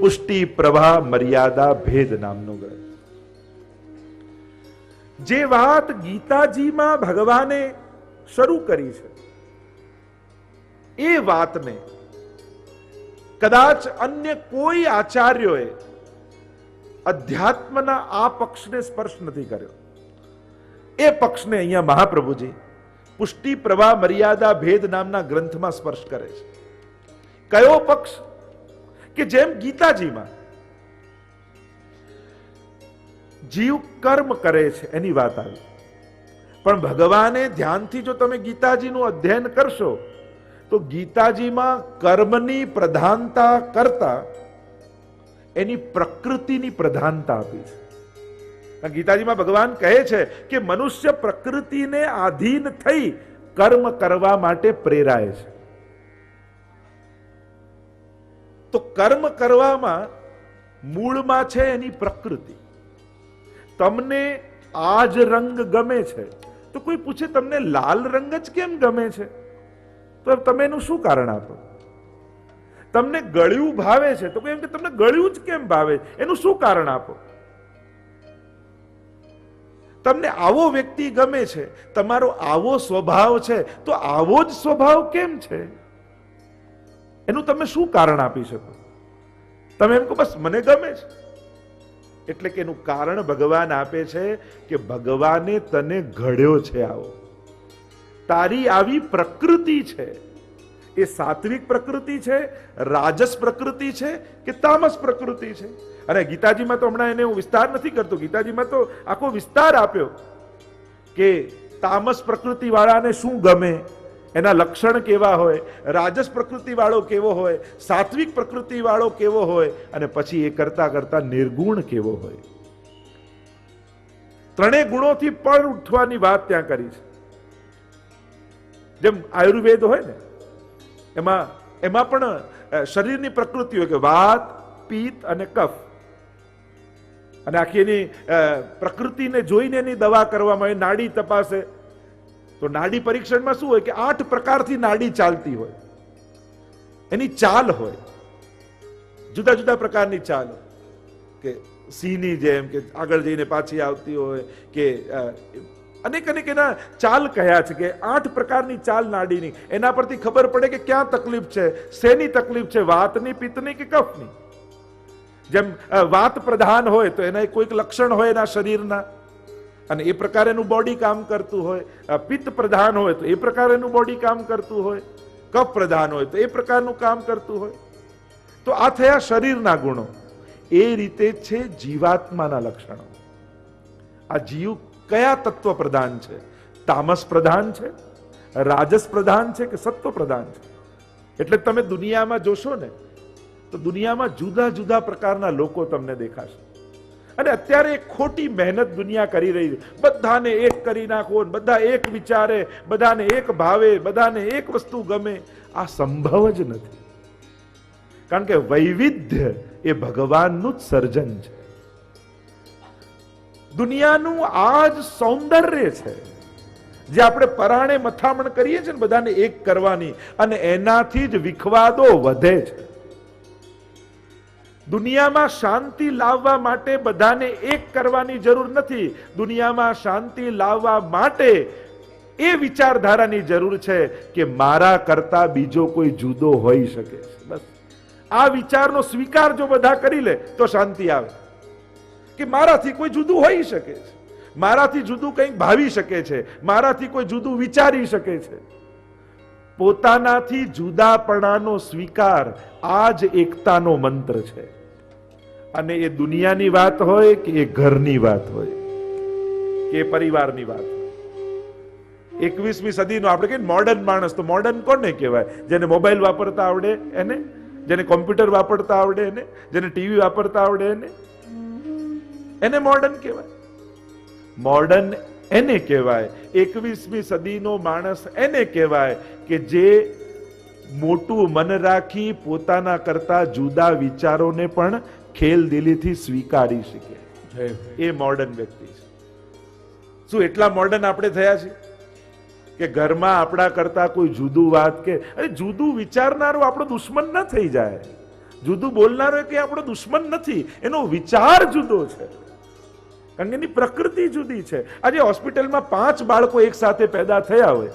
પુષ્ટિ પ્રભા મર્યાદા ભેદ નામનો ગ્રંથ. જે વાત ગીતાજીમાં ભગવાને શરૂ કરી છે એ વાતને કદાચ અન્ય કોઈ આચાર્યોએ અધ્યાત્મના આ પક્ષને સ્પર્શ નથી કર્યો. એ પક્ષને અહીંયા મહાપ્રભુજી પુષ્ટિ પ્રભા મર્યાદા ભેદ નામના ગ્રંથમાં સ્પર્શ કરે છે. કયો પક્ષ? કે જેમ ગીતાજીમાં જીવ કર્મ કરે છે એની વાત આવી, પણ ભગવાને ધ્યાનથી જો તમે ગીતાજીનું અધ્યયન કરશો તો ગીતાજીમાં કર્મની પ્રધાનતા કરતા એની પ્રકૃતિની પ્રધાનતા આપી છે. ગીતાજીમાં ભગવાન કહે છે કે મનુષ્ય પ્રકૃતિને આધીન થઈ કર્મ કરવા માટે પ્રેરાય છે. તો કર્મ કરવામાં મૂળમાં છે એની પ્રકૃતિ. તમને આ જ રંગ ગમે છે તો કોઈ પૂછે તમને લાલ રંગ જ કેમ ગમે છે, તો તમે એનું શું કારણ આપો? તમને ગળ્યું ભાવે છે તો કોઈ એમ કે તમને ગળ્યું જ કેમ ભાવે, એનું શું કારણ આપો? તમને આવો વ્યક્તિ ગમે છે, તમારો આવો સ્વભાવ છે તો આવો જ સ્વભાવ કેમ છે, એનું તમે શું કારણ આપી શકો? તમે એમ કહો બસ મને ગમે છે. એટલે કે એનું કારણ ભગવાન આપે છે કે ભગવાને તને ઘડ્યો છે આવો, તારી આવી પ્રકૃતિ છે. એ સાત્વિક પ્રકૃતિ છે, રાજસ પ્રકૃતિ છે કે તામસ પ્રકૃતિ છે? અને ગીતાજીમાં તો હમણાં એને હું વિસ્તાર નથી કરતો, ગીતાજીમાં તો આખો વિસ્તાર આપ્યો કે તામસ પ્રકૃતિ વાળાને શું ગમે, એના લક્ષણ કેવા હોય, રાજસ પ્રકૃતિ વાળો કેવો હોય, સાત્વિક પ્રકૃતિ વાળો કેવો હોય, અને પછી એ કરતા કરતા નિર્ગુણ કેવો હોય. ત્રણેય ગુણોથી પર ઉઠવાની વાત ત્યાં કરી છે. જેમ આયુર્વેદ હોય ને એમાં પણ શરીરની પ્રકૃતિ હોય કે વાત, પિત્ત અને કફ, અને આખી એની પ્રકૃતિને જોઈને એની દવા કરવામાં આવે. નાડી તપાસે તો નાડી પરીક્ષણમાં શું હોય કે 8 પ્રકારથી નાડી ચાલતી હોય, એની ચાલ હોય, જુદા જુદા પ્રકારની ચાલ, કે સિંહની જેમ કે આગળ જઈને પાછી આવતી હોય, કે અનેક અનેક એના ચાલ કહ્યા છે કે 8 પ્રકારની ચાલ નાડીની. એના પરથી ખબર પડે કે ક્યાં તકલીફ છે, શેની તકલીફ છે, વાતની, પિત્તની કે કફની. જેમ વાત પ્રધાન હોય તો એના કોઈક લક્ષણ હોય એના શરીરના, અને એ પ્રકારે એનું બોડી કામ કરતું હોય. પિત્ત પ્રધાન હોય તો એ પ્રકારે એનું બોડી કામ કરતું હોય, કફ પ્રધાન હોય તો એ પ્રકારનું કામ કરતું હોય. તો આ થયા શરીરના ગુણો. એ રીતે છે જીવાત્માના લક્ષણો. આ જીવ કયા તત્વ પ્રધાન છે? તામસ પ્રધાન છે, રાજસ પ્રધાન છે કે સત્વ પ્રધાન છે? એટલે તમે દુનિયામાં જોશો ને તો દુનિયામાં જુદા જુદા પ્રકારના લોકો તમને દેખાશે. અને અત્યારે એક ખોટી મહેનત દુનિયા કરી રહી છે, બધાને એક કરી નાખો, બધા એક વિચારે, બધાને એક ભાવે, બધાને એક વસ્તુ ગમે. આ સંભવ જ નથી, કારણ કે વૈવિધ્ય એ ભગવાનનું જ સર્જન છે. દુનિયાનું આ જ સૌંદર્ય છે જે આપણે પરાણે મથામણ કરીએ છીએ ને બધાને એક કરવાની, અને એનાથી જ વિખવાદો વધે છે. દુનિયામાં શાંતિ લાવવા માટે બધાને એક કરવાની જરૂર નથી. દુનિયામાં શાંતિ લાવવા માટે એ વિચારધારાની જરૂર છે કે મારા કરતા બીજો કોઈ જુદો હોઈ શકે છે. બસ આ વિચારનો સ્વીકાર જો બધા કરી લે તો શાંતિ આવે, કે મારાથી કોઈ જુદું હોઈ શકે છે, મારાથી જુદું કંઈક ભાવી શકે છે, મારાથી કોઈ જુદું વિચારી શકે છે. પોતાનાથી જુદાપણાનો સ્વીકાર આ જ એકતાનો મંત્ર છે. અને એ દુનિયાની વાત હોય કે એ ઘરની વાત હોય કે પરિવારની વાત હોય. 21મી સદીનો આપણે કહીએ મોડર્ન માણસ, તો મોડર્ન કોને કહેવાય? જેને મોબાઈલ વાપરતા આવડે એને, જેને કોમ્પ્યુટર વાપરતા આવડે એને, જેને ટીવી વાપરતા આવડે એને મોડર્ન કહેવાય. મોડર્ન એને કહેવાય. 21મી સદીનો માણસ એને કહેવાય કે જે મોટું મન રાખી પોતાના કરતા જુદા વિચારોને પણ ખેલદિલીથી સ્વીકારી શકે, એ મોડર્ન વ્યક્તિ છે. શું એટલા મોડર્ન આપણે થયા છીએ કે ઘરમાં આપણા કરતા કોઈ જુદું વાત કે, અરે જુદું વિચારનારો આપણો દુશ્મન ન થઈ જાય. જુદું બોલનારો કે આપણો દુશ્મન નથી, એનો વિચાર જુદો છે, કારણ કે એની પ્રકૃતિ જુદી છે. આજે હોસ્પિટલમાં 5 બાળકો એક સાથે પેદા થયા હોય,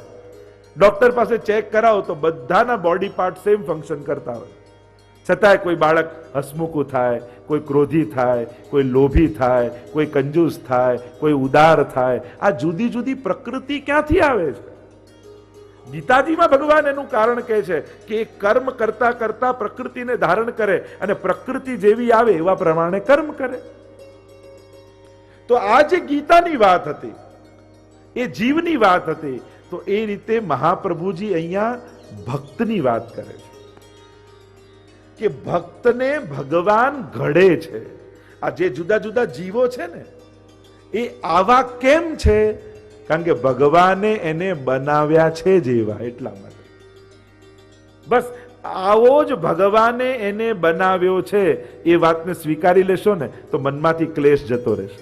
ડોક્ટર પાસે ચેક કરાવો તો બધાના બોડી પાર્ટ સેમ ફંક્શન કરતા હોય, છતાંય કોઈ બાળક હસમુખું થાય, કોઈ ક્રોધી થાય, કોઈ લોભી થાય, કોઈ કંજૂસ થાય, કોઈ ઉદાર થાય. આ જુદી જુદી પ્રકૃતિ ક્યાંથી આવે છે? ગીતાજીમાં ભગવાન એનું કારણ કહે છે કે એ કર્મ કરતા કરતા પ્રકૃતિને ધારણ કરે અને પ્રકૃતિ જેવી આવે એવા પ્રમાણે કર્મ કરે. તો આ જે ગીતાની વાત હતી એ જીવની વાત હતી. તો એ રીતે મહાપ્રભુજી અહીંયા ભક્તની વાત કરે છે કે ભક્તને ભગવાન ઘડે છે. આ જે જુદા જુદા જીવો છે ને એ આવા કેમ છે? કારણ કે ભગવાને એને બનાવ્યા છે જેવા, એટલા માટે. બસ આવો જ ભગવાને એને બનાવ્યો છે એ વાતને સ્વીકારી લેશો ને તો મનમાંથી ક્લેશ જતો રહેશે.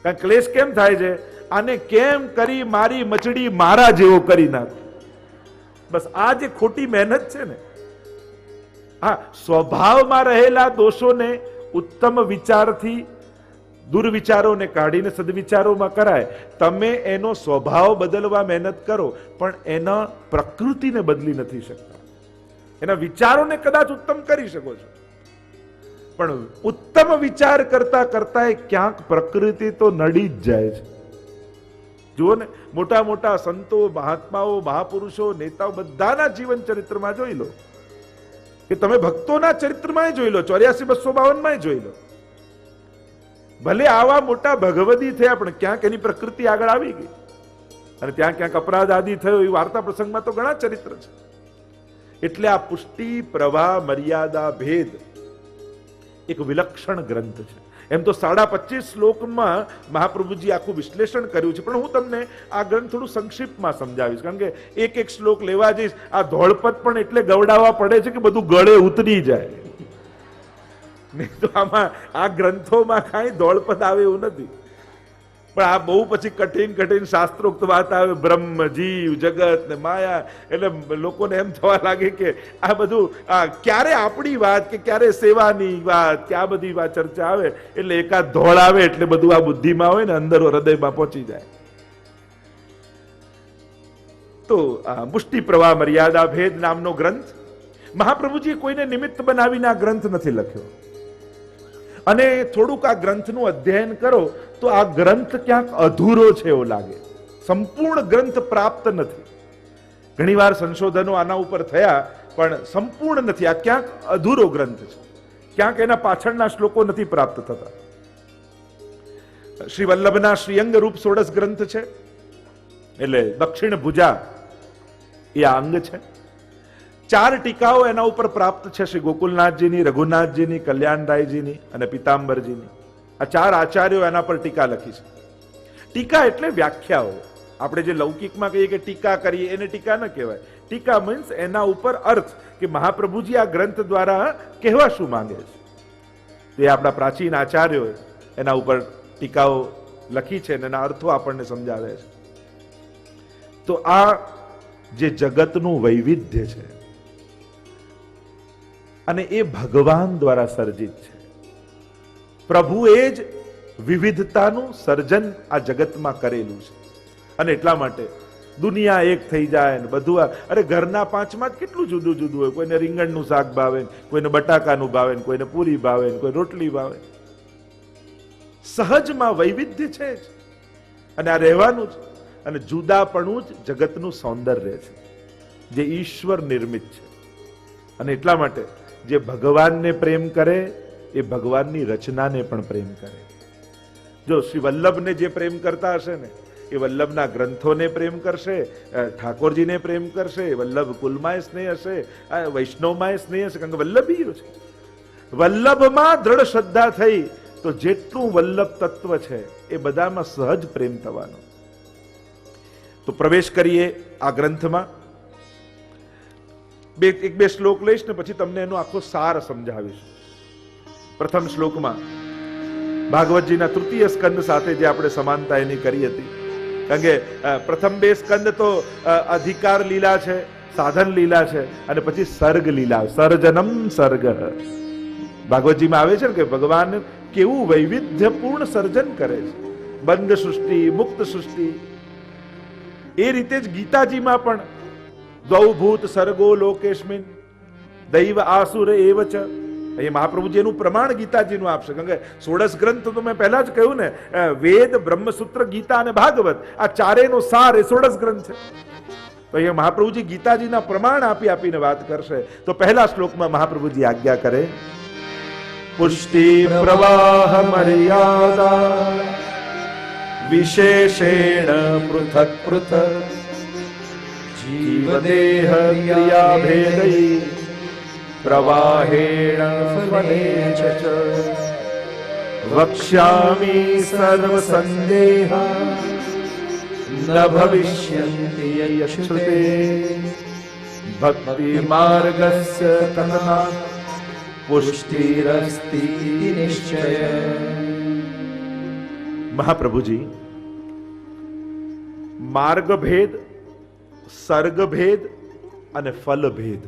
કારણ ક્લેશ કેમ થાય છે? આને કેમ કરી મારી મચડી મારા જેવો કરી નાખો. બસ આ જે ખોટી મહેનત છે ને, હા, સ્વભાવમાં રહેલા દોષોને ઉત્તમ વિચારથી દુર્વિચારોને કાઢીને સદવિચારોમાં કરાય. તમે એનો સ્વભાવ બદલવા મહેનત કરો પણ એના પ્રકૃતિને બદલી નથી શકતા. એના વિચારોને કદાચ ઉત્તમ કરી શકો છો પણ ઉત્તમ વિચાર કરતા કરતા ક્યાંક પ્રકૃતિ તો નડી જ જાય છે. જુઓ ને, મોટા મોટા સંતો, મહાત્માઓ, મહાપુરુષો, નેતાઓ બધાના જીવન ચરિત્રમાં જોઈ લો કે તમે ભક્તોના ચરિત્રમાં જોઈ લો, 84-252 જોઈ લો. ભલે આવા મોટા ભગવદી થયા પણ ક્યાંક એની પ્રકૃતિ આગળ આવી ગઈ અને ત્યાં ક્યાંક અપરાધ આદિ થયો. એ વાર્તા પ્રસંગમાં તો ઘણા ચરિત્ર છે. એટલે આ પુષ્ટિ, પ્રવાહ, મર્યાદા, ભેદ એક વિલક્ષણ ગ્રંથ છે. એમ તો 25.5 શ્લોકમાં મહાપ્રભુજી આખું વિશ્લેષણ કર્યું છે પણ હું તમને આ ગ્રંથ થોડું સંક્ષિપ્તમાં સમજાવીશ, કારણ કે એક એક શ્લોક લેવા જઈશ આ ધોળપત પણ એટલે ગવડાવવા પડે છે કે બધું ગળે ઉતરી જાય. નહીં તો આમાં આ ગ્રંથોમાં કાંઈ ધોળપત આવે એવું નથી. પણ આ બહુ પછી કઠિન કઠિન શાસ્ત્રોક્ત વાત આવે, બ્રહ્મ, જીવ, જગત ને માયા, એટલે લોકોને એમ થવા લાગે કે આ બધું ક્યારે આપણી વાત કે ક્યારે સેવાની વાત કે આ બધી વાત ચર્ચા આવે એટલે એકાદ ધોળ આવે એટલે બધું આ બુદ્ધિમાં હોય ને અંદર હૃદયમાં પહોંચી જાય. તો પુષ્ટિ, પ્રવાહ, મર્યાદા, ભેદ નામનો ગ્રંથ મહાપ્રભુજીએ કોઈને નિમિત્ત બનાવીને આ ગ્રંથ નથી લખ્યો. અને થોડુંક આ ગ્રંથનું અધ્યયન કરો તો આ ગ્રંથ ક્યાંક અધૂરો છે એવું લાગે, સંપૂર્ણ ગ્રંથ પ્રાપ્ત નથી. ઘણીવાર સંશોધનો આના ઉપર થયા પણ સંપૂર્ણ નથી. આ ક્યાંક અધૂરો ગ્રંથ છે, ક્યાંક એના પાછળના શ્લોકો નથી પ્રાપ્ત થતા. શ્રી વલ્લભના શ્રીઅંગ રૂપ 16 ગ્રંથ છે, એટલે દક્ષિણ ભુજા એ આ અંગ છે. 4 ટીકાઓ એના ઉપર પ્રાપ્ત છે, શ્રી ગોકુલનાથજીની, રઘુનાથજીની, કલ્યાણરાયજીની અને પિતાંબરજીની. આ 4 આચાર્યો એના પર ટીકા લખી છે. ટીકા એટલે વ્યાખ્યાઓ. આપણે જે લૌકિકમાં કહીએ કે ટીકા કરીએ એને ટીકા ન કહેવાય. ટીકા મીન્સ એના ઉપર અર્થ કે મહાપ્રભુજી આ ગ્રંથ દ્વારા કહેવા શું માંગે છે. તે આપણા પ્રાચીન આચાર્યો એના ઉપર ટીકાઓ લખી છે અને એના અર્થો આપણને સમજાવે છે. તો આ જે જગતનું વૈવિધ્ય છે અને એ ભગવાન દ્વારા સર્જિત છે. પ્રભુએ જ વિવિધતાનું સર્જન આ જગતમાં કરેલું છે અને એટલા માટે દુનિયા એક થઈ જાય ને બધું. અરે ઘરના 5માં જ કેટલું જુદું જુદું હોય. કોઈને રીંગણનું શાક ભાવે, કોઈને બટાકાનું ભાવે, કોઈને પૂરી ભાવે, કોઈ રોટલી ભાવે. સહજમાં વૈવિધ્ય છે જ અને આ રહેવાનું જ. અને જુદાપણું જ જગતનું સૌંદર્ય છે જે ઈશ્વર નિર્મિત છે. અને એટલા માટે જે ભગવાનને પ્રેમ કરે એ ભગવાનની રચનાને પણ પ્રેમ કરે. જો શ્રી વલ્લભને જે પ્રેમ કરતા હશે ને એ વલ્લભના ગ્રંથોને પ્રેમ કરશે, ઠાકોરજીને પ્રેમ કરશે, વલ્લભ કુલમાં સ્નેહ હશે, વૈષ્ણવમાં સ્નેહ હશે, કારણ કે વલ્લભીઓ છે. વલ્લભમાં દ્રઢ શ્રદ્ધા થઈ તો જેટલું વલ્લભ તત્વ છે એ બધામાં સહજ પ્રેમ થવાનો. તો પ્રવેશ કરીએ આ ગ્રંથમાં. એક બે શ્લોક લઈશ ને પછી તમને એનો આખો સાર સમજાવીશ. પ્રથમ શ્લોકમાં ભાગવતજીના 3ય સ્કંદ સાથે જે આપણે સમાનતા એની કરી હતી, કારણ કે પ્રથમ 2 સ્કંદ તો અધિકાર લીલા છે, સાધન લીલા છે, અને પછી સર્ગ લીલા, સર્જનમ સર્ગ. ભાગવતજીમાં આવે છે ને કે ભગવાન કેવું વૈવિધ્યપૂર્ણ સર્જન કરે છે, બંધ સૃષ્ટિ, મુક્ત સૃષ્ટિ. એ રીતે જ ગીતાજીમાં પણ દ્વૌ ભૂત સર્ગો લોકેસ્મિન દૈવ આસુર એવ ચ. એ મહાપ્રભુજી એનું પ્રમાણ ગીતાજીનું આપશે, કારણ કે 16 ગ્રંથ તો મેં પહેલા જ કહ્યું ને, વેદ, બ્રહ્મસૂત્ર, ગીતા અને ભાગવત, આ ચારેયનો સાર એ 16 ગ્રંથ છે. તો અહીંયા મહાપ્રભુજી ગીતાજીના પ્રમાણ આપી આપીને વાત કરશે. તો પહેલા શ્લોકમાં મહાપ્રભુજી આજ્ઞા કરે, પુષ્ટિ પ્રવાહ મર્યાદા વિશેષેણ પૃથક પૃથક જીવદેહ ક્રિયા ભેદૈ પ્રવાહેણ ફલેન ચ વક્ષ્યામિ સર્વ સંદેહા ન ભવિષ્યન્તિ યશ્રુતે ભક્તિ માર્ગસ્ય તન્ના પુષ્ટિરસ્તિ નિશ્ચય. મહાપ્રભુજી માર્ગભેદ, સર્ગભેદ અને ફલભેદ,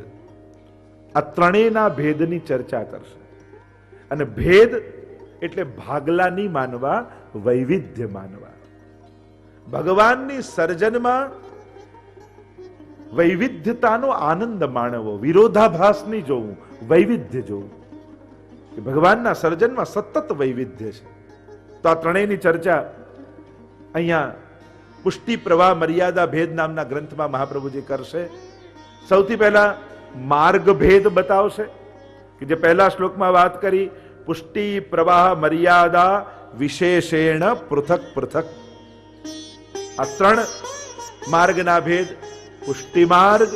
આ ત્રણેયના ભેદની ચર્ચા કરશે. અને ભેદ એટલે ભાગલા નહીં માનવા, વૈવિધ્ય માનવા. ભગવાનની સર્જનમાં વૈવિધ્યતાનો આનંદ માણવો, વિરોધાભાસ નહીં જોવું, વૈવિધ્ય જોવું. કે ભગવાનના સર્જનમાં સતત વૈવિધ્ય છે. તો આ ત્રણેયની ચર્ચા અહીંયા પુષ્ટિ પ્રવાહ મર્યાદા ભેદ નામના ગ્રંથમાં મહાપ્રભુજી કરશે. સૌથી પહેલા માર્ગ ભેદ બતાવશે, કે જે પહેલા શ્લોકમાં વાત કરી, પુષ્ટિ પ્રવાહ મર્યાદા વિશેષેણ પૃથક પૃથક. આ ત્રણ માર્ગના ભેદ, પુષ્ટિ માર્ગ,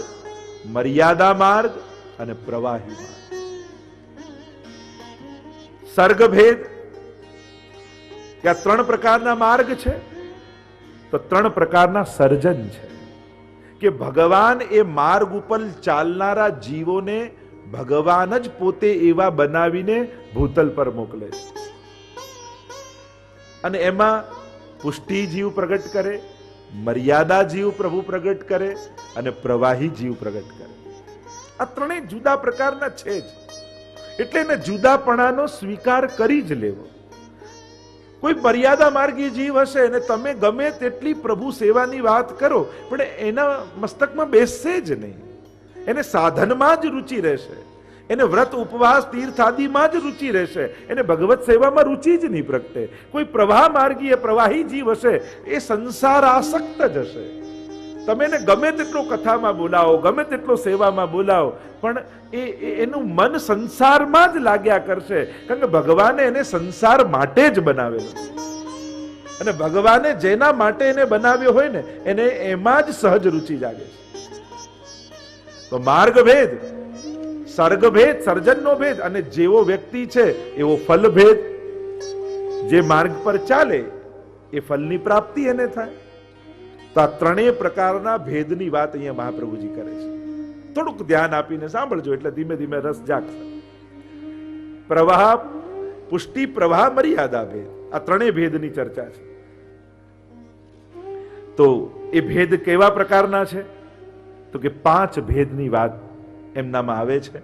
મર્યાદા માર્ગ અને પ્રવાહી માર્ગ. સર્ગ ભેદ, કે આ ત્રણ પ્રકારના માર્ગ છે, તો ત્રણ પ્રકારના સર્જન છે. કે ભગવાન એ માર્ગ ઉપર ચાલનારા જીવોને ભગવાન જ પોતે એવા બનાવીને ભૂતલ પર મોકલે છે. અને એમાં પુષ્ટિ જીવ પ્રગટ કરે, મર્યાદા જીવ પ્રભુ પ્રગટ કરે અને પ્રવાહી જીવ પ્રગટ કરે. આ ત્રણેય જુદા પ્રકારના છે જ, એટલે એને જુદાપણાનો સ્વીકાર કરી જ લેવો. કોઈ મર્યાદા માર્ગી જીવ હશે અને તમે ગમે તેટલી પ્રભુ સેવાની વાત કરો, પણ એના મસ્તકમાં બેસશે જ નહીં. એને સાધનમાં જ રુચિ રહેશે, એને વ્રત ઉપવાસ તીર્થાદિમાં જ રુચિ રહેશે, એને ભગવત સેવામાં રુચિ જ નહીં પ્રગટે. કોઈ પ્રવાહ માર્ગી પ્રવાહી જીવ હશે, એ સંસાર આસક્ત જ હશે. તમે એને ગમે તેટલો કથામાં બોલાવો, ગમે તેટલો સેવામાં બોલાવો, પણ એનું મન સંસારમાં જ લાગ્યા કરશે. કારણ કે ભગવાને એને સંસાર માટે જ બનાવેલો છે. અને ભગવાને જેના માટે એને બનાવ્યો હોય ને, એને એમાં જ સહજ રુચિ જાગે છે. તો માર્ગ ભેદ, સર્ગ ભેદ, સર્જનનો ભેદ, અને જેવો વ્યક્તિ છે એવો ફલ ભેદ. જે માર્ગ પર ચાલે એ ફલની પ્રાપ્તિ એને થાય. તો આ ત્રણેય પ્રકારના ભેદની વાત અહીંયા મહાપ્રભુજી કરે છે. થોડુંક ધ્યાન આપીને સાંભળજો, એટલે ધીમે ધીમે રસ જાગશે. પ્રવાહ, પુષ્ટિ, પ્રવાહ, મર્યાદા ભેદ, આ ત્રણેય ભેદની ચર્ચા છે. તો એ ભેદ કેવા પ્રકારના છે? તો કે 5 ભેદની વાત એમનામાં આવે છે.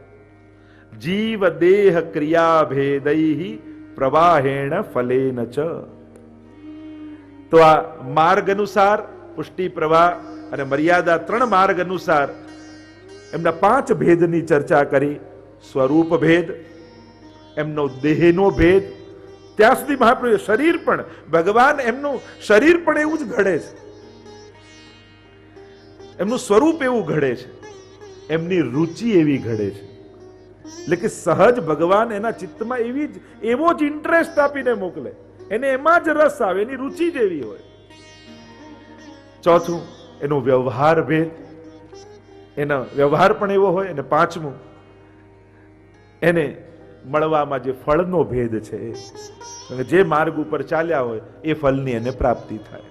જીવ દેહ ક્રિયા ભેદૈ પ્રવાહેણ ફલેન ચ. તો આ માર્ગ અનુસાર પુષ્ટિ, પ્રવાહ અને મર્યાદા, 3 માર્ગ અનુસાર એમના 5 ભેદની ચર્ચા કરી. સ્વરૂપ ભેદ, એમનો દેહનો ભેદ, ત્યાં સુધી મહાપ્રભુ શરીર પણ, ભગવાન એમનું શરીર પણ એવું જ ઘડે છે, એમનું સ્વરૂપ એવું ઘડે છે, એમની રુચિ એવી ઘડે છે. એટલે કે સહજ ભગવાન એના ચિત્તમાં એવો જ ઇન્ટરેસ્ટ આપીને મોકલે, એને એમાં જ રસ આવે, એની રુચિ જ એવી હોય. ચોથું એનો વ્યવહાર ભેદ, એનો વ્યવહાર પણ એવો હોય. અને પાંચમું એને મળવામાં જે ફળનો ભેદ છે, જે માર્ગ ઉપર ચાલ્યા હોય એ ફળની એને પ્રાપ્તિ થાય.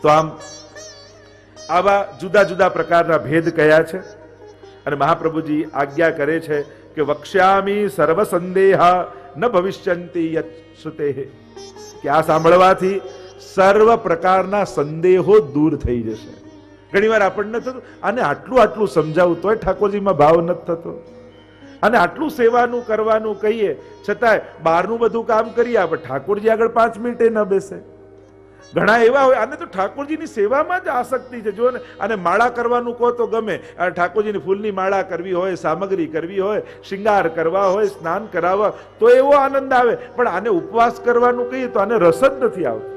તો આમ આવા જુદા જુદા પ્રકારના ભેદ કયા છે. અને મહાપ્રભુજી આજ્ઞા કરે છે કે વક્ષ્યામિ સર્વ સંદેહા ન ભવિષ્યંતિ યચ્છુતે, કે આ સાંભળવાથી સર્વ પ્રકારના સંદેહો દૂર થઈ જશે. ઘણી વાર આપણને થતું આને આટલું સમજાવું તોય ઠાકોરજીમાં ભાવ નથી થતો. અને આટલું સેવાનું કરવાનું કહીએ છતાંય બહારનું બધું કામ કરીએ, આપણે ઠાકોરજી આગળ 5 મિનિટે ન બેસે. ઘણા એવા હોય, આને તો ઠાકોરજીની સેવામાં જ આસક્તિ છે. જો ને આને માળા કરવાનું કહો તો ગમે, ઠાકોરજીની ફૂલની માળા કરવી હોય, સામગ્રી કરવી હોય, શિંગાર કરવા હોય, સ્નાન કરાવવા તો એવો આનંદ આવે. પણ આને ઉપવાસ કરવાનું કહીએ તો આને રસ જ નથી આવતો.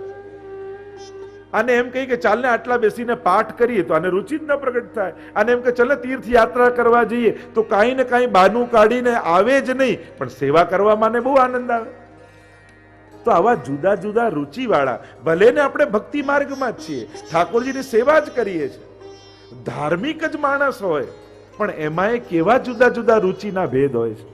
આને એમ કહી કે ચાલને આટલા બેસીને પાઠ કરીએ તો આને રુચિ જ ન પ્રગટ થાય. આને એમ કે ચાલે તીર્થ યાત્રા કરવા જઈએ તો કાંઈ ને કાંઈ બહાનું કાઢીને આવે જ નહીં, પણ સેવા કરવામાં બહુ આનંદ આવે. તો આવા જુદા જુદા રુચિવાળા, ભલે ને આપણે ભક્તિ માર્ગમાં જ છીએ, ઠાકોરજીની સેવા જ કરીએ છીએ, ધાર્મિક જ માણસ હોય, પણ એમાંય કેવા જુદા જુદા રુચિના ભેદ હોય છે.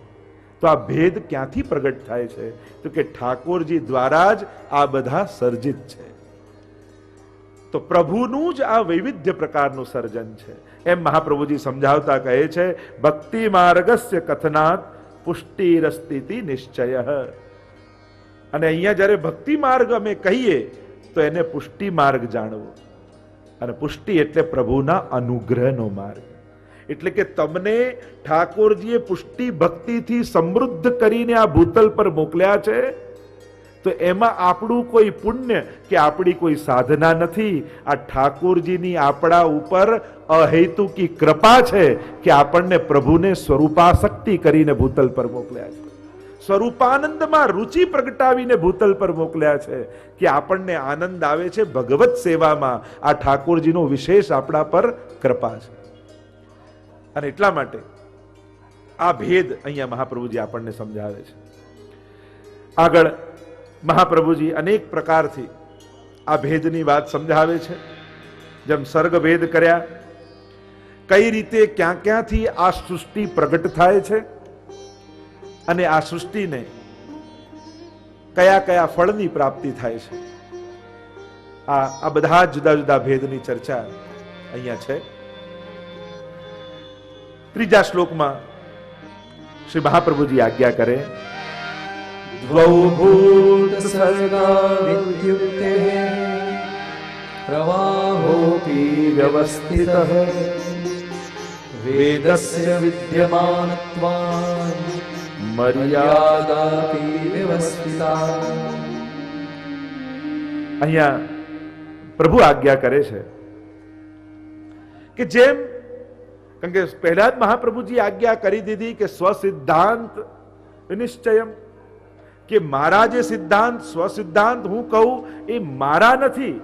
તો આ ભેદ ક્યાંથી પ્રગટ થાય છે? તો કે ઠાકોરજી દ્વારા જ આ બધા સર્જિત છે. તો પ્રભુનું જ આ વૈવિધ્ય પ્રકારનું સર્જન છે. એમ મહાપ્રભુજી સમજાવતા કહે છે, ભક્તિ માર્ગસ્ય કથનાત પુષ્ટિરસ્તિતિ નિશ્ચય. અને અહીંયા જ્યારે ભક્તિ માર્ગ અમે કહીએ તો એને પુષ્ટિ માર્ગ જાણવો. અને પુષ્ટિ એટલે પ્રભુના અનુગ્રહનો માર્ગ. એટલે કે તમને ઠાકોરજીએ પુષ્ટિ ભક્તિથી સમૃદ્ધ કરીને આ ભૂતલ પર મોકલ્યા છે, તો એમાં આપણું કોઈ પુણ્ય કે આપણી કોઈ સાધના નથી. આ ઠાકોરજીની આપણા ઉપર અહેતુકી કૃપા છે કે આપણને પ્રભુને સ્વરૂપાસક્તિ કરીને ભૂતલ પર મોકલ્યા છે, સ્વરૂપાનંદમાં રુચિ પ્રગટાવીને ભૂતલ પર મોકલ્યા છે કે આપણને આનંદ આવે છે ભગવત સેવામાં. આ ઠાકોરજીનો વિશેષ આપણા પર કૃપા છે. અને એટલા માટે આ ભેદ અહીંયા મહાપ્રભુજી આપણને સમજાવે છે. આગળ મહાપ્રભુજી અનેક પ્રકારથી આ ભેદની વાત સમજાવે છે. જેમ સર્ગ ભેદ કર્યા, કઈ રીતે ક્યાં ક્યાંથી આ સૃષ્ટિ પ્રગટ થાય છે અને આ સૃષ્ટિને કયા કયા ફળની પ્રાપ્તિ થાય છે, આ બધા જુદા જુદા ભેદની ચર્ચા અહીંયા છે. ત્રીજા શ્લોકમાં શ્રી મહાપ્રભુજી આજ્ઞા કરે, દ્વૌ ભૂત સર્ગા વિદ્યુક્તે પ્રવાહોપી વ્યવસ્થિતઃ વેદસ્ય વિદ્યમાનત્વાન મર્યાદાપી વ્યવસ્થિતા. અહીંયા પ્રભુ આજ્ઞા કરે છે કે જેમ, કારણ કે પહેલા જ મહાપ્રભુજી આજ્ઞા કરી દીધી કે સ્વસિદ્ધાંત નિશ્ચયમ, કે મારા જે સિદ્ધાંત, સ્વસિદ્ધાંત હું કહું એ મારા નથી,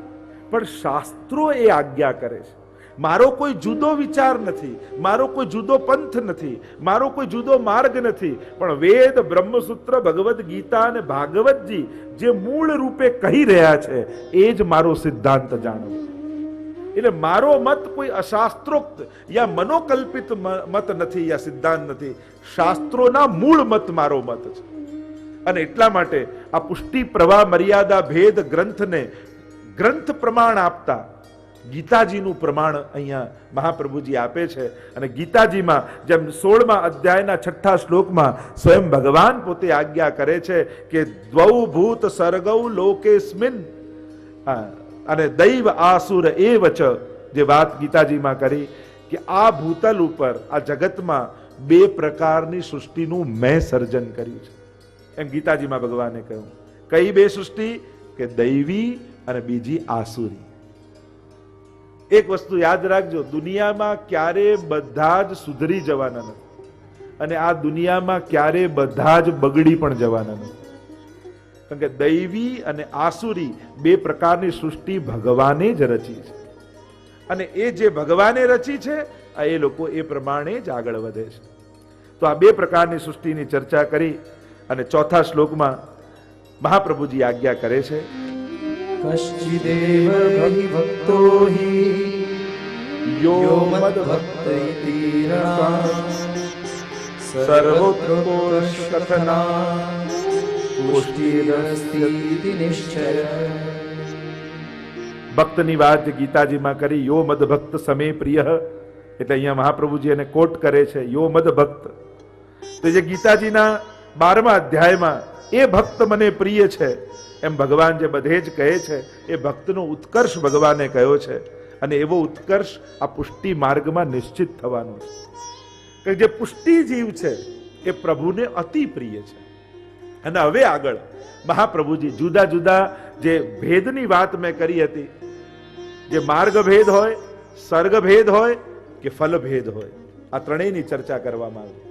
પણ શાસ્ત્રો એ આજ્ઞા કરે છે. મારો કોઈ જુદો વિચાર નથી, મારો કોઈ જુદો પંથ નથી, મારો કોઈ જુદો માર્ગ નથી, પણ વેદ, બ્રહ્મસૂત્ર, ભગવદ્ ગીતા અને ભાગવતજી જે મૂળ રૂપે કહી રહ્યા છે એ જ મારો સિદ્ધાંત જાણો. એટલે મારો મત કોઈ અશાસ્ત્રોક્ત યા મનોકલ્પિત મત નથી યા સિદ્ધાંત નથી, શાસ્ત્રોના મૂળ મત મારો મત છે. અને એટલા માટે આ પુષ્ટિ પ્રવાહ મર્યાદા ભેદ ગ્રંથને ગ્રંથ પ્રમાણ આપતા ગીતાજીનું પ્રમાણ અહીંયા મહાપ્રભુજી આપે છે. અને ગીતાજીમાં જેમ 16મા અધ્યાયના 6થા શ્લોકમાં સ્વયં ભગવાન પોતે આજ્ઞા કરે છે કે દ્વૌ ભૂત સર્ગૌ લોકેસ્મિન, અને દૈવ આસુર એવ ચ, જે વાત ગીતાજીમાં કરી કે આ ભૂતલ ઉપર, આ જગતમાં બે પ્રકારની સૃષ્ટિનું મેં સર્જન કર્યું છે. એમ ગીતાજીમાં ભગવાને કહ્યું. કઈ બે સૃષ્ટિ? કે દૈવી અને બીજી આસુરી. એક વસ્તુ યાદ રાખજો, દુનિયામાં ક્યારે બધા જ સુધરી જવાના નથી, અને આ દુનિયામાં ક્યારે બધા જ બગડી પણ જવાના નથી. કારણ કે દૈવી અને આસુરી બે પ્રકારની સૃષ્ટિ ભગવાને જ રચી છે, અને એ જે ભગવાને રચી છે એ લોકો એ પ્રમાણે જ આગળ વધે છે. તો આ બે પ્રકારની સૃષ્ટિની ચર્ચા કરી અને ચોથા શ્લોકમાં મહાપ્રભુજી આજ્ઞા કરે છે, કશ્ચિદેવ ભક્તો હિ યો મદ્ભક્ત ઇતિ રણા સર્વોત્કૃષ્ટકથના પુષ્ટિરસ્તિ નિશ્ચય. ભક્તની વાત ગીતાજીમાં કરી, યો મદ ભક્ત સમે પ્રિય, એટલે અહીંયા મહાપ્રભુજી એને કોટ કરે છે, યો મદ ભક્ત. તો જે ગીતાજીના 12મા અધ્યાયમાં એ ભક્ત મને પ્રિય છે, એમ ભગવાન જે બધે જ કહે છે એ ભક્તનો ઉત્કર્ષ ભગવાને કહ્યો છે. અને એવો ઉત્કર્ષ આ પુષ્ટિ માર્ગમાં નિશ્ચિત થવાનો છે. કે જે પુષ્ટિ જીવ છે એ પ્રભુને અતિ પ્રિય છે. અને હવે આગળ મહાપ્રભુજી જુદા જુદા જે ભેદની વાત મેં કરી હતી, જે માર્ગ ભેદ હોય, સર્ગ ભેદ હોય કે ફલ ભેદ હોય, આ ત્રણેયની ચર્ચા કરવામાં આવી.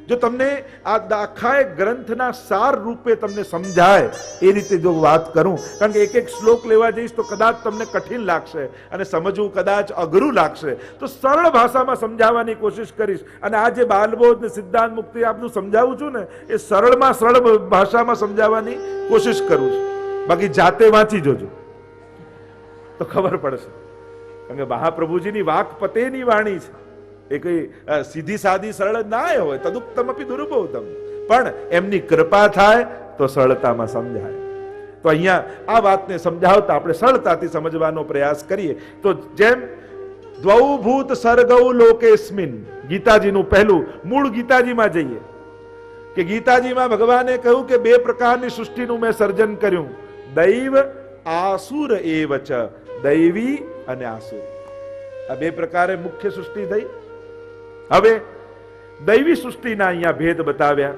જો તમને આ આખા ગ્રંથના સાર રૂપે તમને સમજાય એ રીતે જો વાત કરું, કારણ કે એક એક શ્લોક લેવા જઈશ તો કદાચ તમને કઠિન લાગશે અને સમજવું કદાચ અઘરું લાગશે, તો સરળ ભાષામાં સમજાવવાની કોશિશ કરીશ. અને આ જે બાલબોધ ને સિદ્ધાંત મુક્તિ આપનું સમજાવું છું ને, એ સરળમાં સરળ ભાષામાં સમજાવવાની કોશિશ કરું છું. બાકી જાતે વાંચી જોજો તો ખબર પડશે. કારણ કે મહાપ્રભુજીની વાક પતેની વાણી છે, એ કઈ સીધી સાદી સરળ ના હોય. તદુક્તમ અપી દુર્બોધમ, પણ એમની કૃપા થાય તો સરળતામાં સમજાય. તો અહીંયા આ વાતને સમજાવતા આપણે સરળતાથી સમજવાનો પ્રયાસ કરીએ. તો જેમ દ્વૌ ભૂત સર્ગૌ લોકેસ્મિન, ગીતાજીનું પહેલું મૂળ ગીતાજીમાં જઈએ કે ગીતાજીમાં ભગવાને કહ્યું કે બે પ્રકારની સૃષ્ટિનું મેં સર્જન કર્યું, દૈવ આસુર એવચ, દૈવી અને આસુરી. આ બે પ્રકારે મુખ્ય સૃષ્ટિ થઈ. હવે દૈવી સૃષ્ટિના અહીંયા ભેદ બતાવ્યા